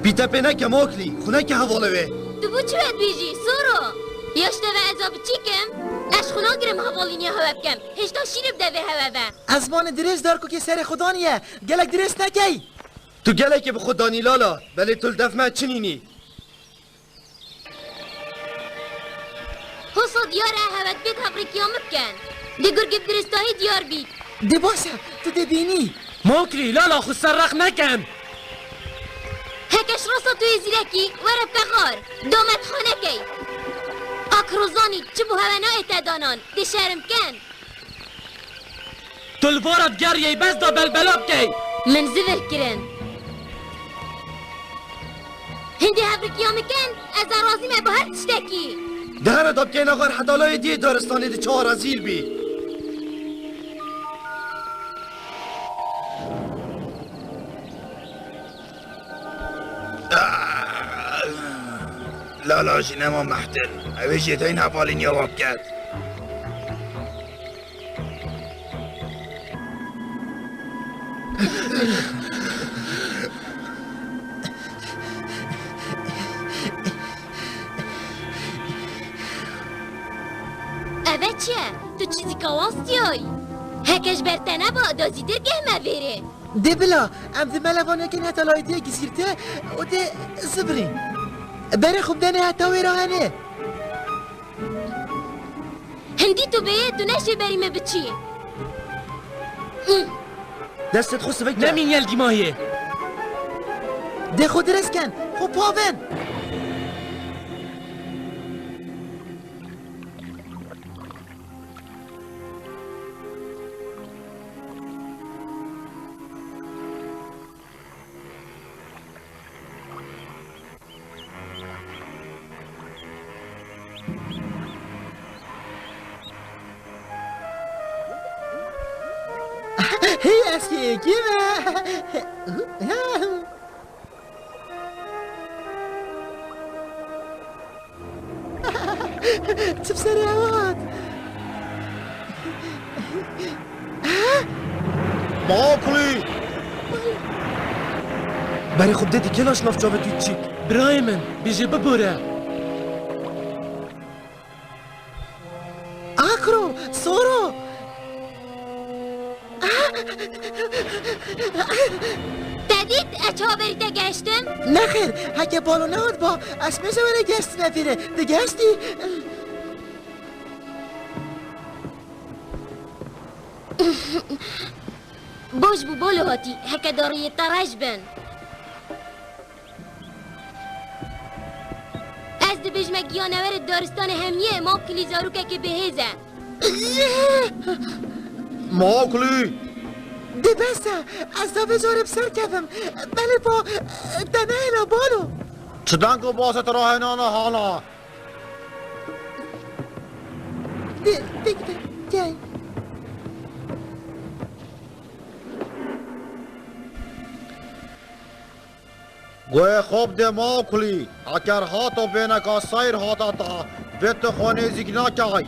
بیتا پینا که ماکلی خونه که حواله وی تو بو چوید بیجی سورو یاشته و ازاب چیکم اش خدا گرم حوالینی هوا بکم هشتا شیر بده به هوا با ازمان درست دار که سر خدا نیه گلک درست نکی تو گله که به خود دانی لالا ولی تو دف من چنینی حسا دیاره هوت بید هبریکیام بکن دی گرگب درستاهی دیار بید دی باسه تو دی بینی موکلی لالا خود سرخ نکن هکش راستا توی زیرکی وره بغار دامت خانه کی اکروزانی چه بو هوانا اتدانان دی شرم کن تلوارت گریه بس دا بلبلاب کی من زفر کرن هندی هبریکیام کن از ارازی ما با هر تشتکی دهنه داب که این آقار حدالای دیه دارستانی دی چهار ازیل بی لا جنما محتل اوی جیتین حوالین یواب کرد اوه چیه؟ تو چیزی که واستیایی؟ هکش برتنه با دازی درگه ما بره ده بلا ام ده ملوانه که نتا لایده گزیرته و ده زبرین بره خوب دنه حتا ویراهنه هندی تو بیه تو نشه بریم بچیه دستت خود سوک نمین یلگی ماهیه ده خود رسکن خوب پاون هی اصلی گیمه چه بسری هواد ماکلی بری خوب دیدی کلاش ناف جاوه توی چیک برای من بیجه ببوره آکرو سورو دادید اچها بریده گشتم؟ نخیر هکه بالو نهاد با اسمشو بره گشتی نفیره ده گشتی باش بو بولو هاتی هکه داری ترش بن از ده بجمه گیانور دارستان همیه ما کلی زاروکه که بهیزه ماکلی ده بسته از دا بزارم سر کفم بله با دنه اینا بالو چه دنگو باست راه نانه حالا ده ده گوه خوب ده ماکلی اگر هاتو بینکا سیر هاتا تا بیت خونه زیگنا کهی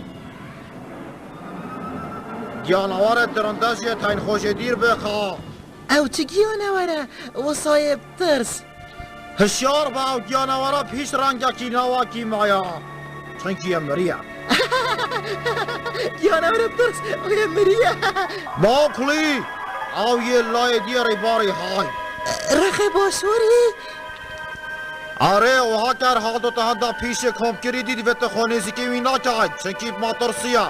گیانوار درندشی تاین خوش دیر بخوا او چه گیانوره و صایب ترس هشیار با او گیانوارا پیش رنگکی نواکی مایا چنکی مریه گیانوره ترس و مریه ماکلی او یه لای دیری باری های رخه باشوری آره و هاکر هادو تهنده پیش کم کردی بیت خونه زیگی وینا کهی چنکی ما ترسیه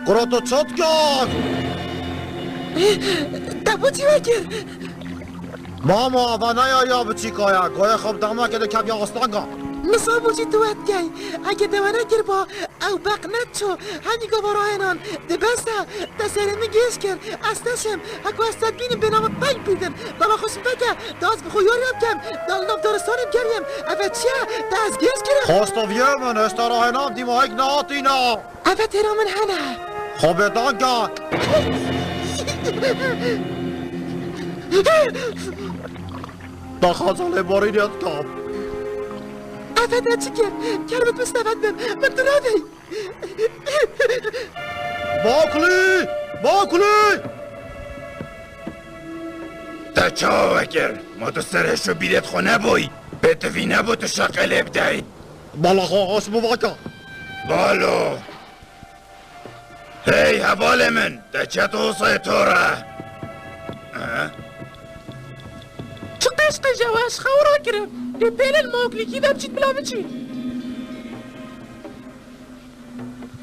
قراتو چط کرد دبو چی بکر ماما و نیا یا بچی کایا گوه خوب دمه که ده کب یا آستانگا مثال بوچی دوت گی اگه دوانه گر با او بقنت چو هنی گوارا اینان ده بسته ده سرمی گیش کر استشم هکو استد بینیم به نام پنگ بیدم بابا خوشم بکه داز بخو یاریم کم دال نام دارستانم گریم اوه چیه ده از گیش کرم خواستو ویمن استرا هنام دیما هک ناتینا اوه تیرامن هنه خوبه دانگا دا خازاله باری نیت کام اوه ده چی کرمت مستفد بم من درابی باکلی باکلی تا چاو اگر ما تو سرشو بیرت خونه بوی بتوی نبو تو شقلب دهی بالا خواه اسمو باکا بالو هی حوال من تا چطو سایتوره چه قشق جواش خورا کرم ده پیل الموکلی کی دم چید بلا بچی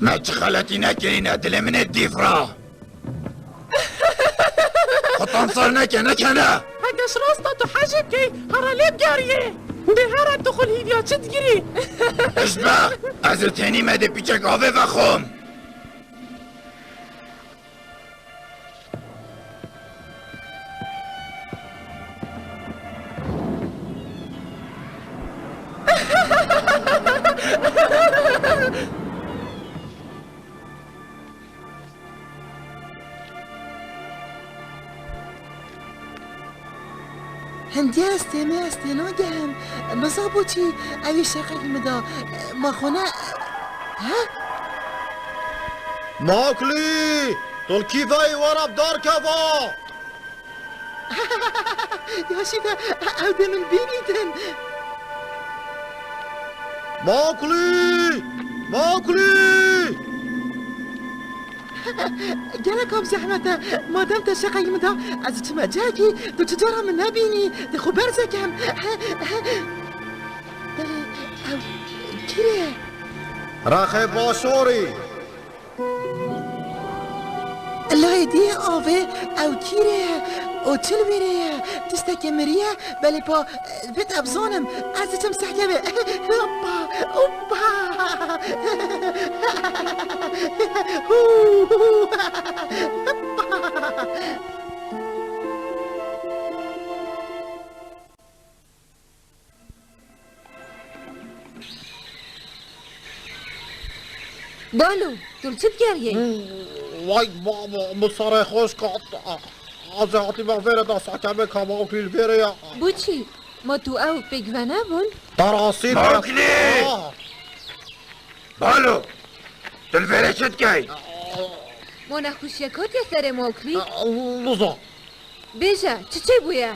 ما چه غلطی نکرینه دل من دیفرا خطان صار نکنه هکش راستا تو حجب کی هرا لیب گاریه ده هرا دخل هیدیا چید گیری اشبه از تنی مده پیچه گاوه و خوم هندی استی ناگهم مزا بوچی اوی شقی مدا ما خونه ها؟ ماکلی طول كيفاي ورب دار كفا يا شيدا أودي من بينيتن ماكلي جالكم زحمة ما دمت شقي مدا از تما جاكي دو تجارة من نبيني دي خبرزكم بلي او كيري راخي باشوري لا يدي اوه او كيري او تلويري تستكي مريا بلي با بيت ابزونم از تمسح كمي اوبا بالو تول چت گریه وای بابا مصاره خوش کات از هاتی با ویره دا ساکمه کما پیل ویره یا بوچی ما تو او بگونه بون تراسی موکلی بالو تل ویره چت گی ما نخوشیکات یا سر موکلی بزا بیجا چه بویا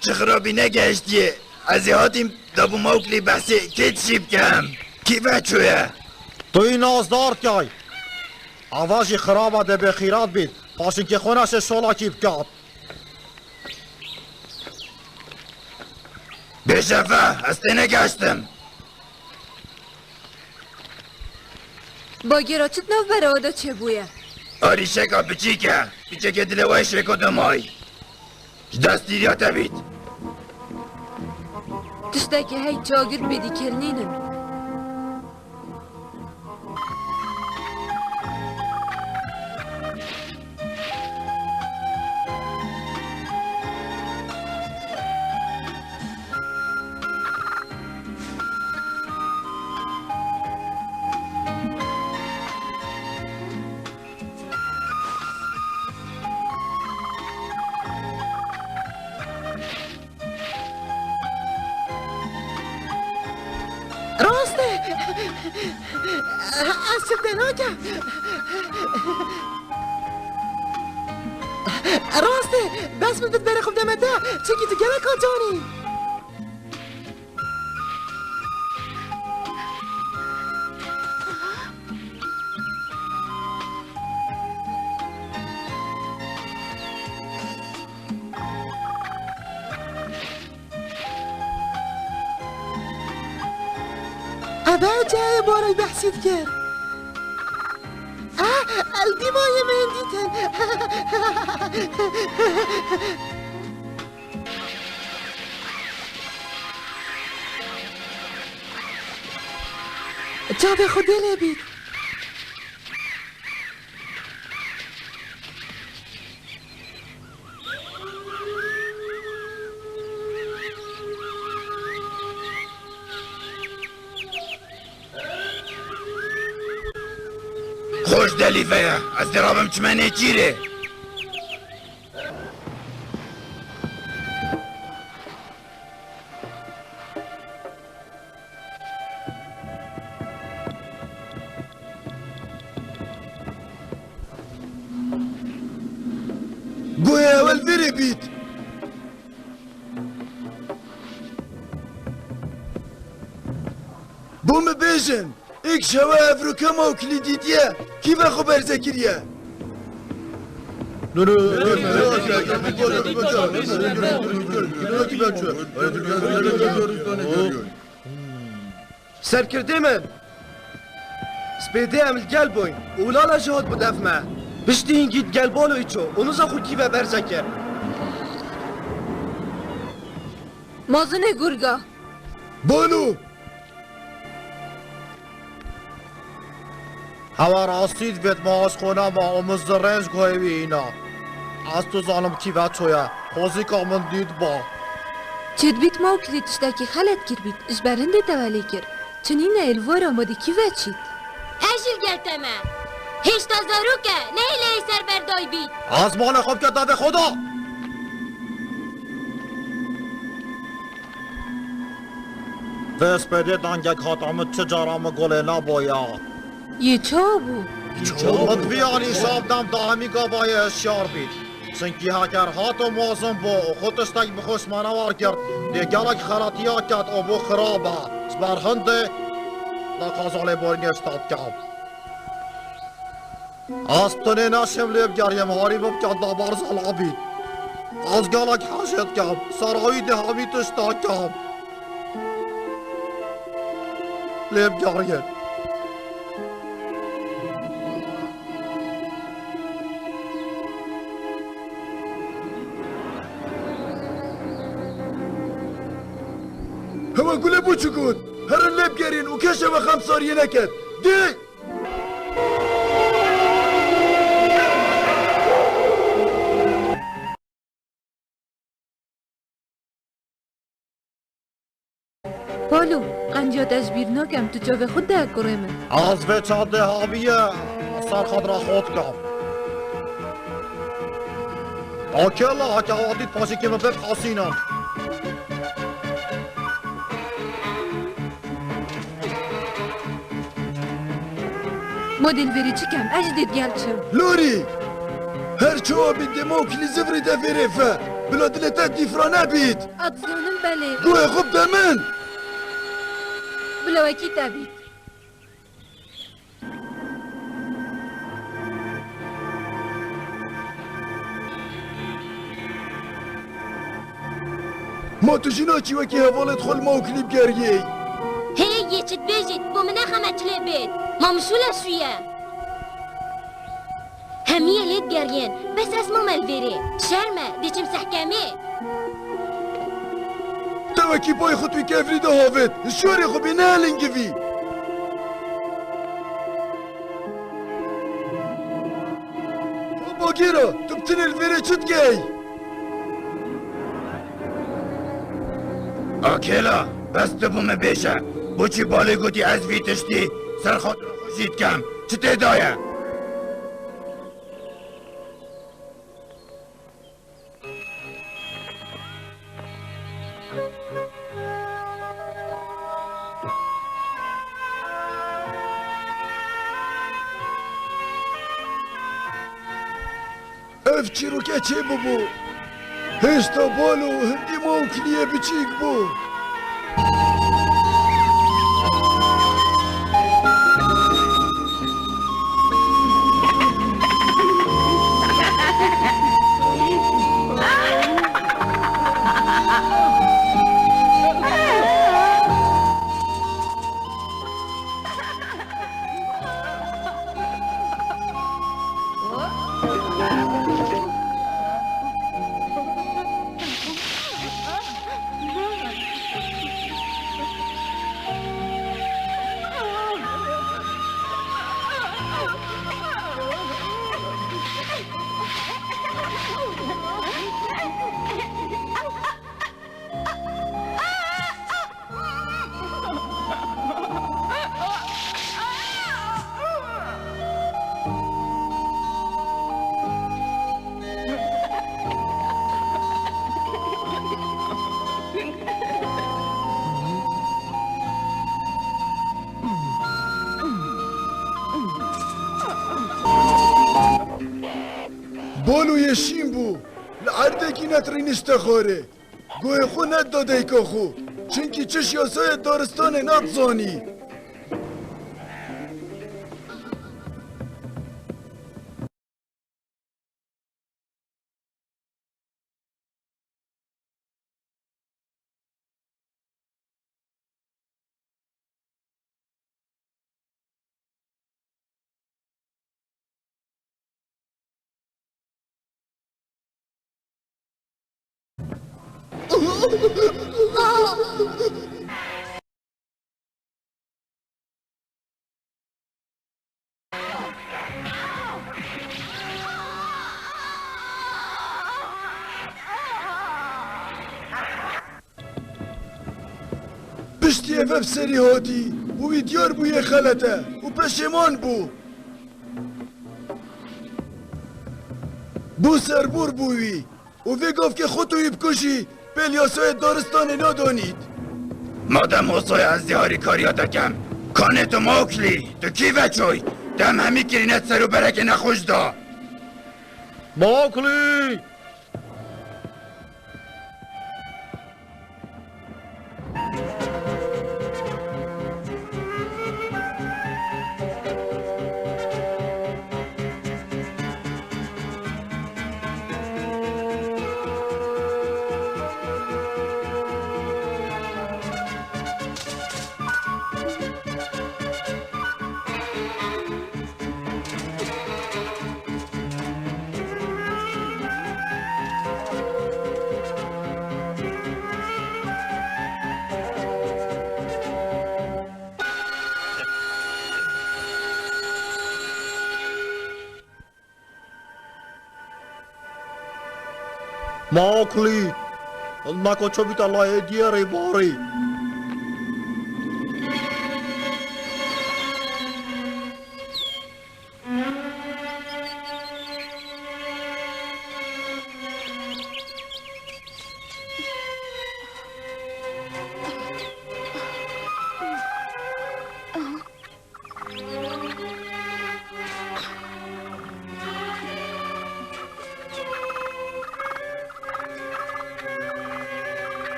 چه خرابی نگشتیه از هاتیم دابو موکلی بحثی کت شیب کم کی بچویه توی نازدار کای آوازی خرابه ده به خیرات بید پاشین که خونش شولا کی بکات بشفه از تی نگشتم با گراچت نو برای آدا چه بویا آری شکا بچیکه که دلوای شکا دمای دستیریاته بید تشتاکی هی چاگر بیدی کرنینن راسته بس بدت بره خوب دمته چکی تو گله کجانی ابا جای بارای بحثید کرد الدماء من ديتن جاب خود لبید خوش دلی ویا از درابم چمنه چیره گویا اول ویره بید بوم بیجن ایک شوا افروکا موکلی دیدیه کی و خبر زکریه سرکرده من سپیده عمل گل بوین اولالا جهاد بدفمه بشتی این گید گل بالو ایچو اونو زخور کی و برزکر مازن گرگا بانو هوا راستید بید ماش خونه با امز رنج گوهی اینا از تو زانم کی بچویا خوزی که من دید با چید بیت موکلی تشتاکی خلط کر بیت اش برنده دولی کر چنین الوار آماده کی وچید اجل گلتمه هیچ تازارو که نه ایلی سر بردای بید از مال خوب که داده خدا وسپده دنگک هاتامت چه جارام گله نبایا یه چا بو مطبیانی شابدم دامی گابای اشیار بید سنکی هکر هاتو موازم بو و خودش تک بخوش منوار کرد دی گلک خراطیا کرد و بو خرابه سبرهنده لقازالی بورنی اشتاد کرد آستانه نشم لیب گریم هاری ببکد دابار زلا بید از گلک حشد کرد سرایی دی همی تشتاد کرد لیب گریم هوا گله بو چکود هر لب گرین و کشه و خمساریه نکد دی بالو قنجا تجبیر ناکم تو جا خود ده کرمه از به چاده هاویه سر خود را خود کم آکلا که آدید پاشی که من بپاسینم مدل وری چکم اجدید گل چم لوری هر چوا بید دموکلی زفری ده وریفه بلا دلتا دیفرا نبید اتزانم بله گوه خوب ده من بلا وکی تبید ما تو جنا چی وکی حوالت خل موکلی بگریه هی یه چت بیجید با منه خمت لبید ما مشوله شویه همیه لید گرین بس از ما ملویره شرمه دیچم سحکمه تو وکی پای خودوی کفری ده هاوید شوری خوبی نه لنگوی باگیرا تو بتن الویره چت گی آکیلا بس بومه بیشه بو چی بالی گوتی از ویتشتی سر خود رو خوشید کم چه تدایه اف چی رو که چه ببو هشتا بالو هندی موکلیه بچیک بو بالو یشیم بو لعردکی نترین استخاره گوه خو ند داده که خو چنکی چش یاسای دارستان نتزانی پشتی افف سری هاتی و ویدیار بوی خلطه و پشمان بو سربور بوی و وی گفت که خودتوی بکشی پلیاسای دارستان ندانید مادم حسای از دیاری کاریا دکم کانه تو موکلی تو کی وچوی دم همی کرینت سر و برک نخوش دا موکلی موکلی نکو چو بیت الله دیاری باری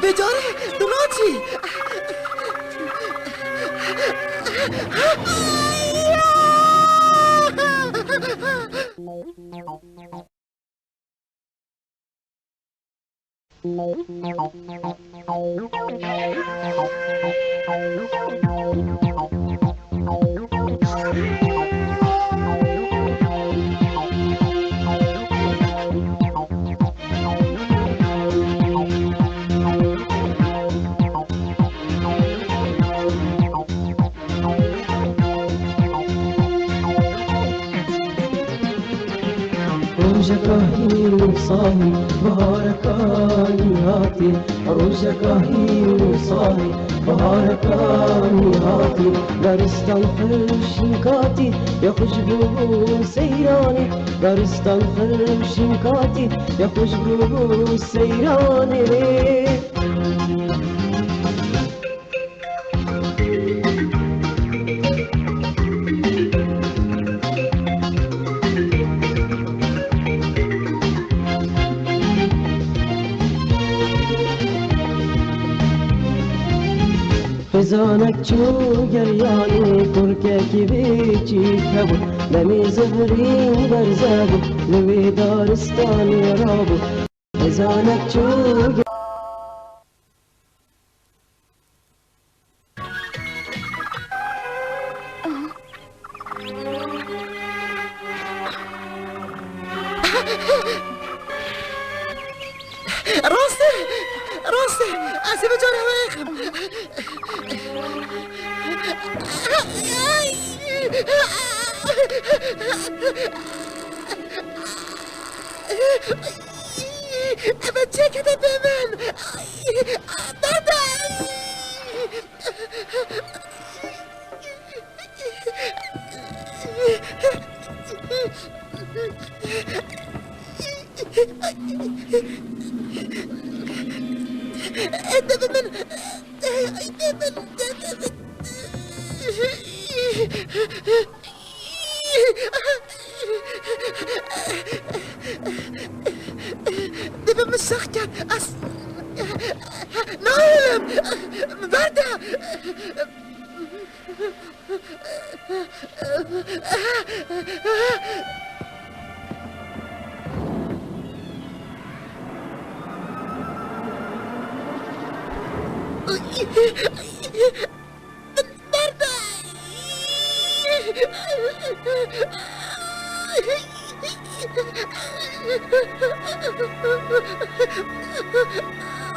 بجاره دوناتی روزكاهي صاحي بهاركاني هاتي روزكاهي صاحي بهاركاني هاتي دارستان خرشنكاتي يا خوشبو سيراني دارستان خرشنكاتي يا خوشبو سيراني خزانك چو گریانی ترکه کی بیچی کبو دمی زهرین برزبو نوی دارستانی رابو خزانك چو راسته اسی به جان هوایم بچه کده به من دبم مسخكت نايلم باردة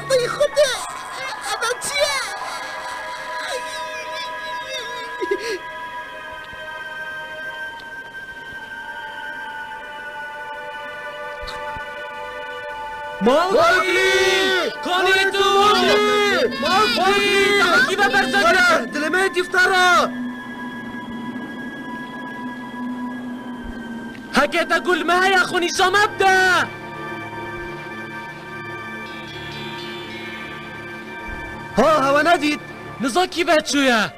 وای خدا اما چیه موكلي كوني تو! موكلي كيف برسك؟ دلميت يفترى هكا تقول ما يا خوني شو مبدا ها هوا ندید نزاکی بچویا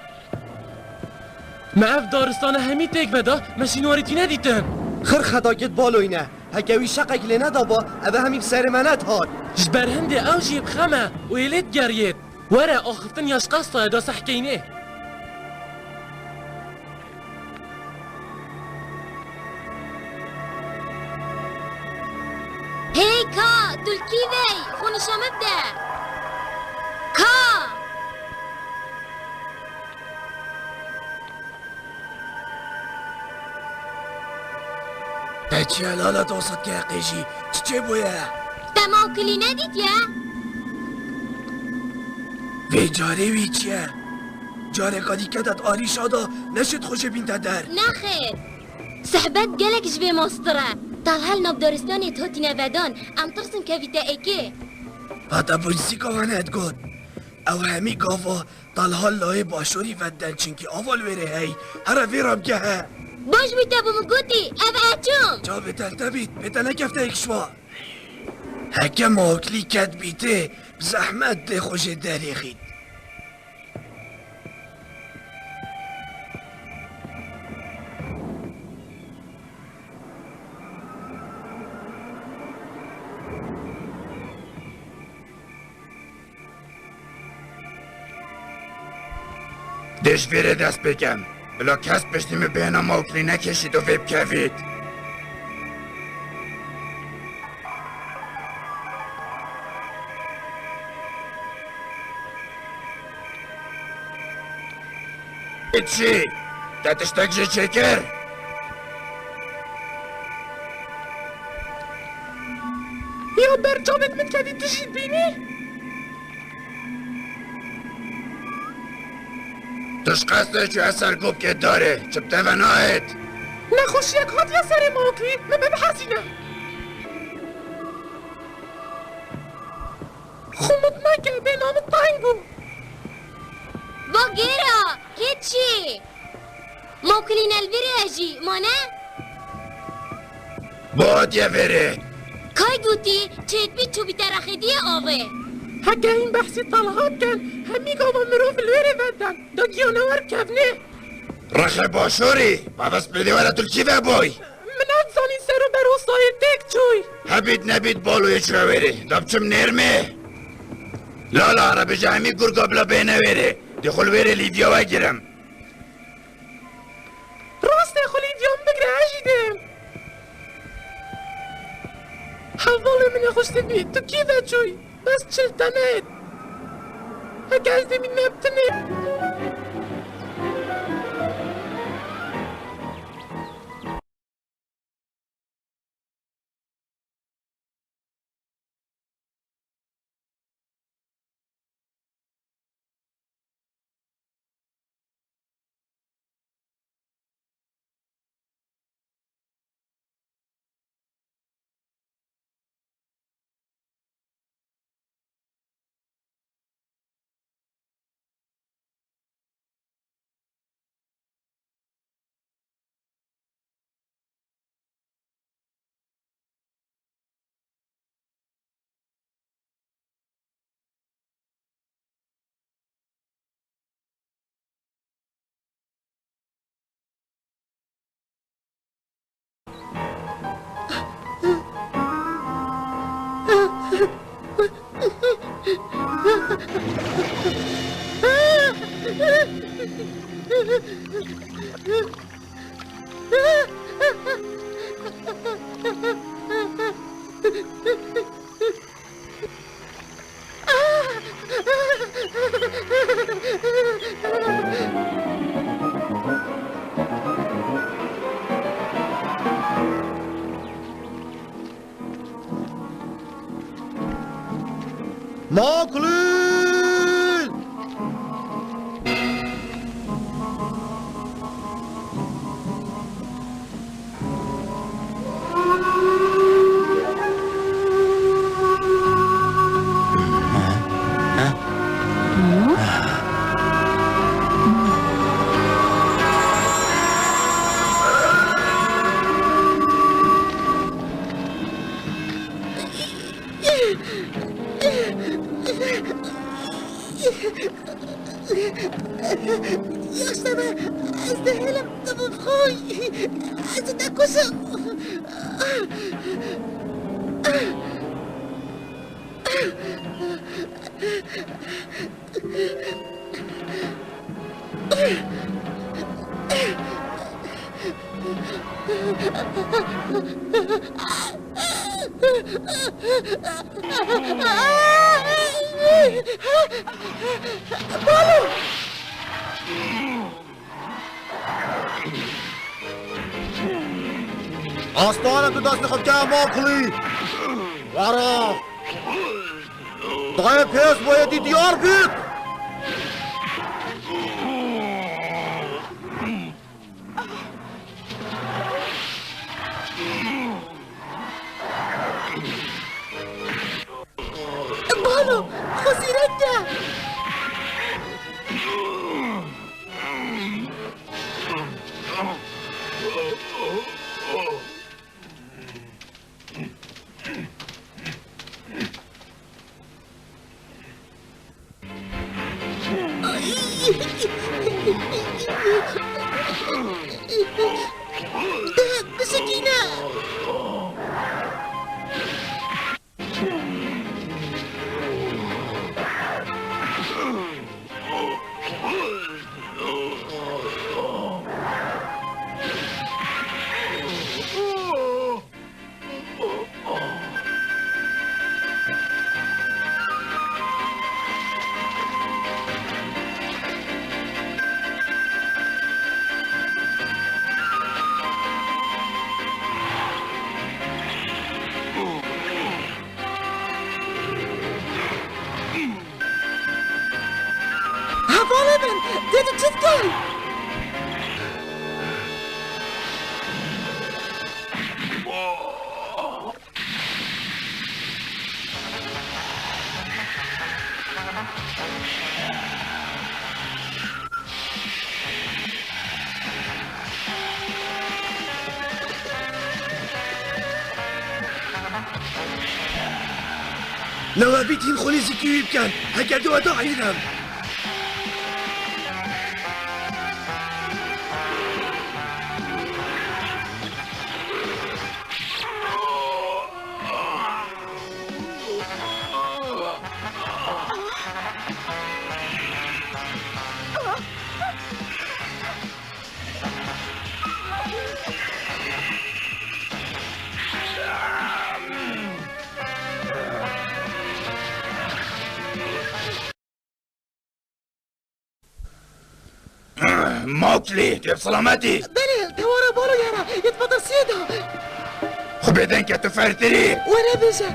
ما اف دارستان همی تک بدا مشینوارتی ندیتن خر خداکت بالوینه هکوی شقک لنه با اوه همین سر منت هاد جبر هنده او جیب خمه و ایلیت گرید وره آخفتن یاش قصة دا سحکینه هی کا تلکی وی خونی شو مبدا کا چیه لالا دوست که قیشی چه بویه؟ تمام کلی ندید یا؟ وی جاره وی چیه؟ جاره قدی کدت آری شادا نشد خوش بین در نخیر صحبت گلک جوی ماستره تال هل نبدارستانی توتی نودان ام ترسن که ویتا ایکی حتی بوجزی کامنت گود او همی گاوا تال هل لای باشوری ودن چنکی آوال ویره هی هر ویرم که ها باش بیتا بمگوتی او اچوم جا بیتل تبید بیتا نکفته اکشوا هکه موکلی کد بیته بزحمت ده خوش دریخید دشویره دست بگم بلا کس پشتیم بینا موکلی نکشید و ویب کوید چی؟ تتشتک جه چکر؟ یا برجامت من کدی تشید بینی؟ توش قصده چو اثر گوب که داره چبته و ناید نخوش یک هات یا سر موکلی من ببحثینه خمت مگه به نام تنگو باگیرا هیچی موکلی نلویره اجی مانه؟ باد یه وره کای گوتی چهت بی چوبی ترخیدی آوه هکه این بحثی طلقات کن همی گاوا مروف الویره ودن دا گیانوار کفنه رخه باشوری بابس بدی ولا تلچی و بای من اتزانی سرو برو سایر تک چوی هبید نبید بالوی چوه وره دابچم نرمه لالا عرب جهمی گرگا بلا بینه وره دخل وره لیدیا و گیرم راست خلیدیان بگره عجیدم حوال من خوشت بید تو کی دا چوی بس چلتنت هکه از دمی نبتنه موکلی ياسمة ازدهلم دم بخوي ازدك كسر بالو آستانه تو دست خود که ما کلی ورا دای پیس بایدی دیار بید بالو خسیرک ده بسكينة غالبا ديت تذكر نوابيت هين خليزي كيف كان هكذا وداع ينام موكلي كيف سلامتي؟ بله توارا بالو يارا يتفضل سيدا خبيدن كتفرتري وانا بيجا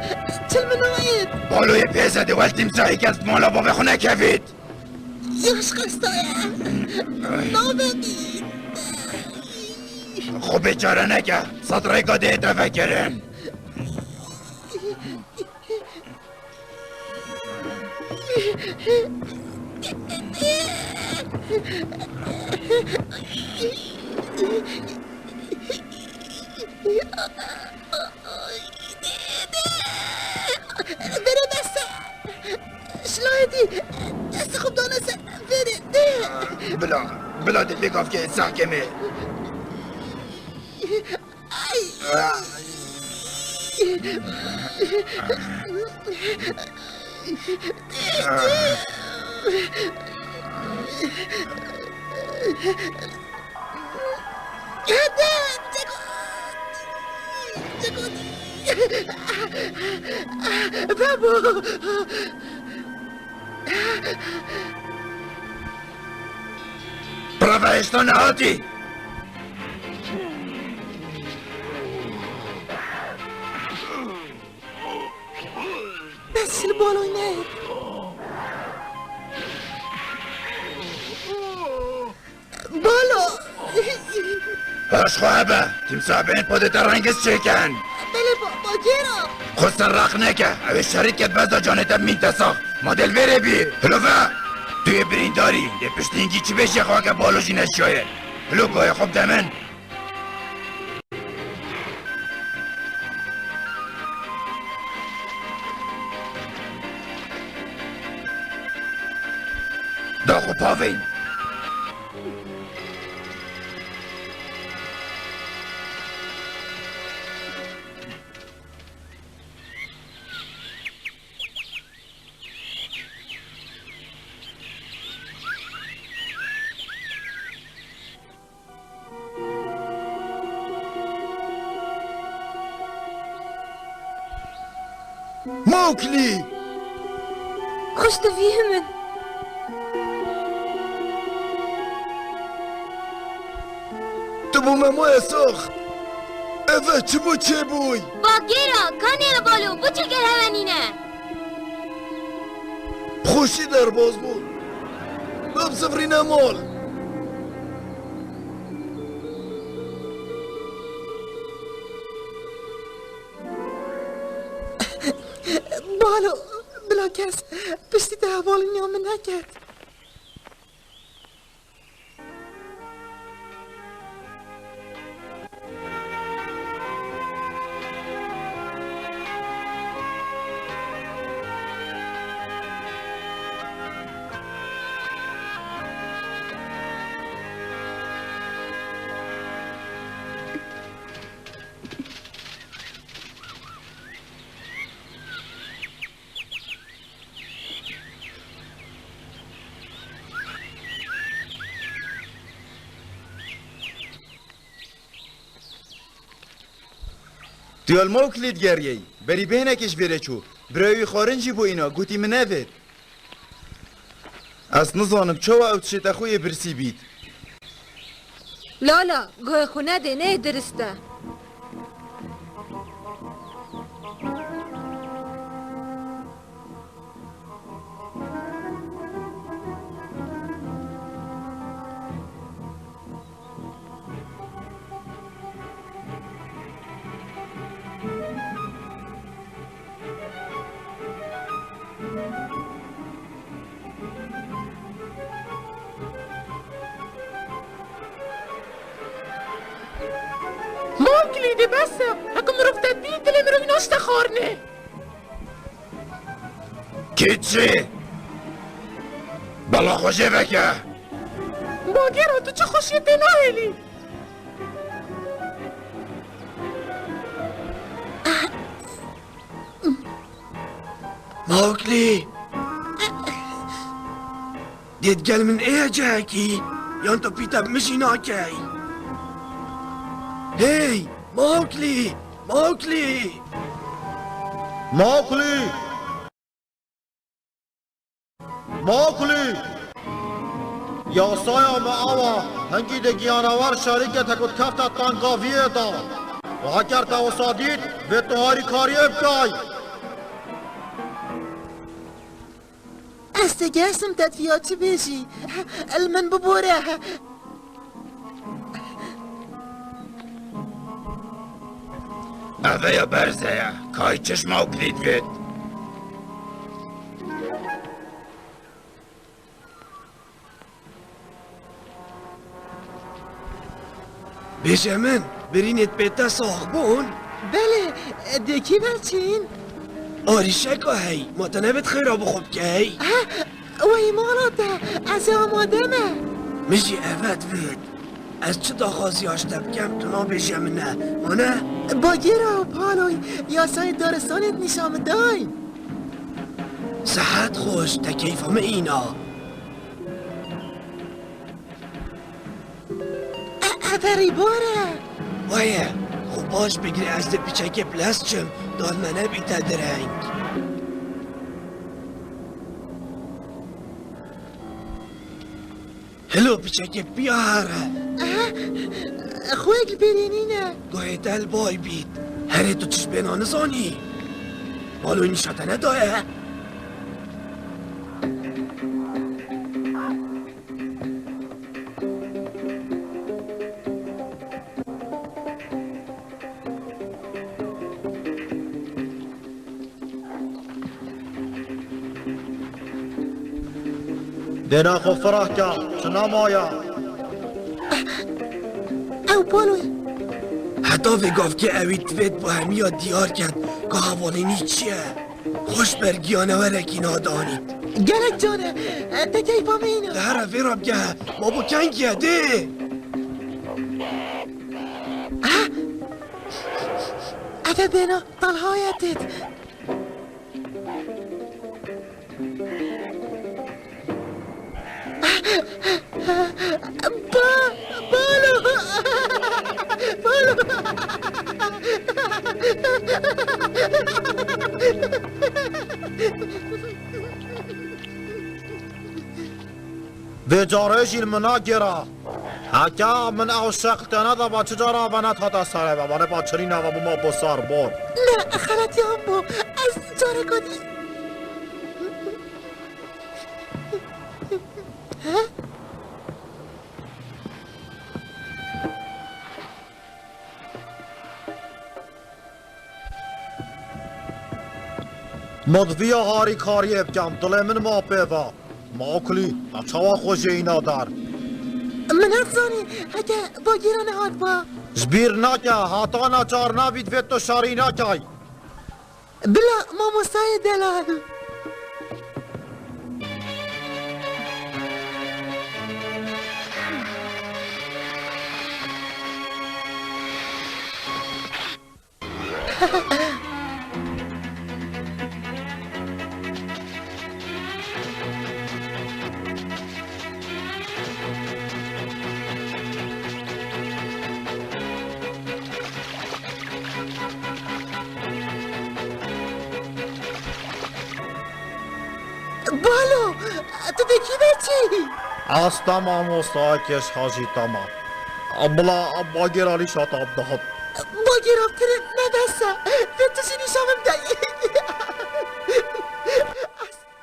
تل من وعيد بالو يبيزا دي والتي مساحي كانت مولا بابا خونا كافيت يوش قصتايا نوبتي خبي جارنكا سطري قدي تفكرن بره بس شلايدي استخب دانس بره بلا دي بيقف كي ساكمي بابو برافا اشتون هاتي بس البالو هناك بالو اش خوابه تمساح بين بودت رنگز چکن بله باگیرم خود سرخ نکه اوی شرید کت بزا جانتم مین تساخ مدل وره بی هلوفه توی برین داری ده پشتینگی چی بشه خواه که بالو جینش شاید هلو گاه خوب دمن داخو پاوین موكلي خوش تفهمن تبو ماما ساخت افا چبو چه بوی باگیرا کانیل بالو بو چه گر هونینه خوشی در باز بود باب سفرین مال بالو بلا کس پشتی ده حوال نیام نکرد دیال موکلید گریهی بری بینکش بره چو برای خارنجی بو اینا گوتی منوید از نظانم چو او تشت خوی برسی بید لالا گوه خونه ده نه درسته موكلي بس هكم رفت بيت اللي مروي نوش تخارني كيتشي بلا خوشي بكا باگیرا تو چه خوشی تناهلی موكلي ديت قال من ايه جاكي يانتو بيتا مشي ناكاي هي موكلي موكلي موكلي موكلي يا صايا معاوا هنگی دگیانوار شریکت کد کفت تنگاویه دا و هکر توسادید به توهاری کاری بکای استگاسم تدفیات بيجي المن ببوره اوه یا برزه یا کای چشم موکلید بید بجمن برينت بيتا صاحبون بله دکی بچین آریشکا هی ما تنبت خیرا بخوب که هی وی مالاته از آمادمه مجي افاد بید از چه داخازی هاشته بکم تنا بجمنه مانه باگیرا پالوی یا سای دارستانت نشام دای صحت خوش تکیفم اینا افری باره وایه خوب باش بگیری از ده پیچک پلس چم داد منه بیتا درنگ هلو پیچک بیا هره خویل برینینه گاهی دل بای بید هره تو چش بینانه زانی بالو این شاتنه دایه دینا خو فرح کن چنا مایا او پالوی حتی وگاف که اوید توید با همی دیار کرد که حوالینی چیه خوش برگیانه و رکی نادانید گلک جانه تکی پامینو ده هر ویرا بگه ما بو کنگیه ده اتا دینا طالهایتت بالو بجاره جیلمنا گرا حکا من عاشق تنه با چجارا بنات هاتا سره و بانه با چرینه و ما بسار بود نه خلطی هم بو از جاره کنی مدوی هاری کاری بکم دل من ما پیوا ما کلی چوا خوش اینا دار من افزانی اگه با گیرانه هات با جبیر نکه هاتا نچار نبید وید تو شاری نکای بلا ما مستای دلال بالو تو دکی بچی از تمام مستاکش حاجی تمام ابلا ابا گرالی شاتاب دهد با گرفتر ندسته فتشی نیشامم دایی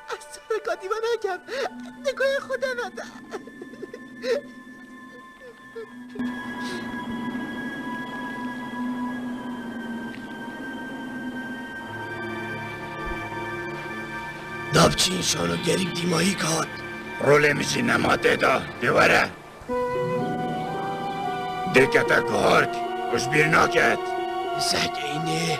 از سرکاتی من نکم نگاه خودم نده دابچین شانو گریک دیمایی کات رول میشی نماته دا دیواره دکتا کارک وش بیر ناکت زک اینه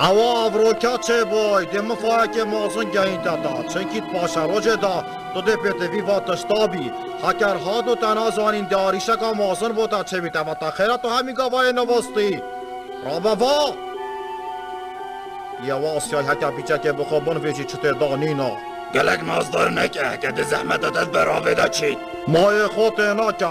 اوا avroka چه بای دم فاک مازن گین دادا چنکیت پاشا روجه دا تو ده پیت ویوا تشتابی هکر ها دو تنازانین داریشا کا مازن بودا چه بیتا و تا خیرا تو همین گوای نوستی رابا یا واسیای هکر بیچه که بخوابون ویجی چطور دانینا گلک مازدار نکه که ده زحمت دادت براوه دا چی مای خود نکه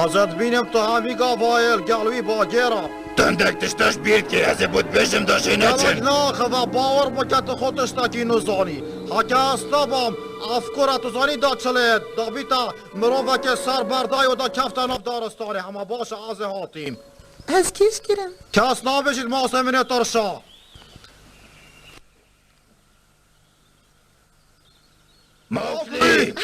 ازت بینم تو همی گوایل گلوی با گیرا تندک تشتاش بید که از بود بشم داشتی گلک نچن ناخه و باور بکت خودش تاکی نزانی حکه استابم افکارت زانی دا چلید دا بیتا مروفه که سر بردای و دا کفتن اب دارستانی همه باشه از هاتیم از کیش گیرم کس نبشید ما سمینه ترشا مافلی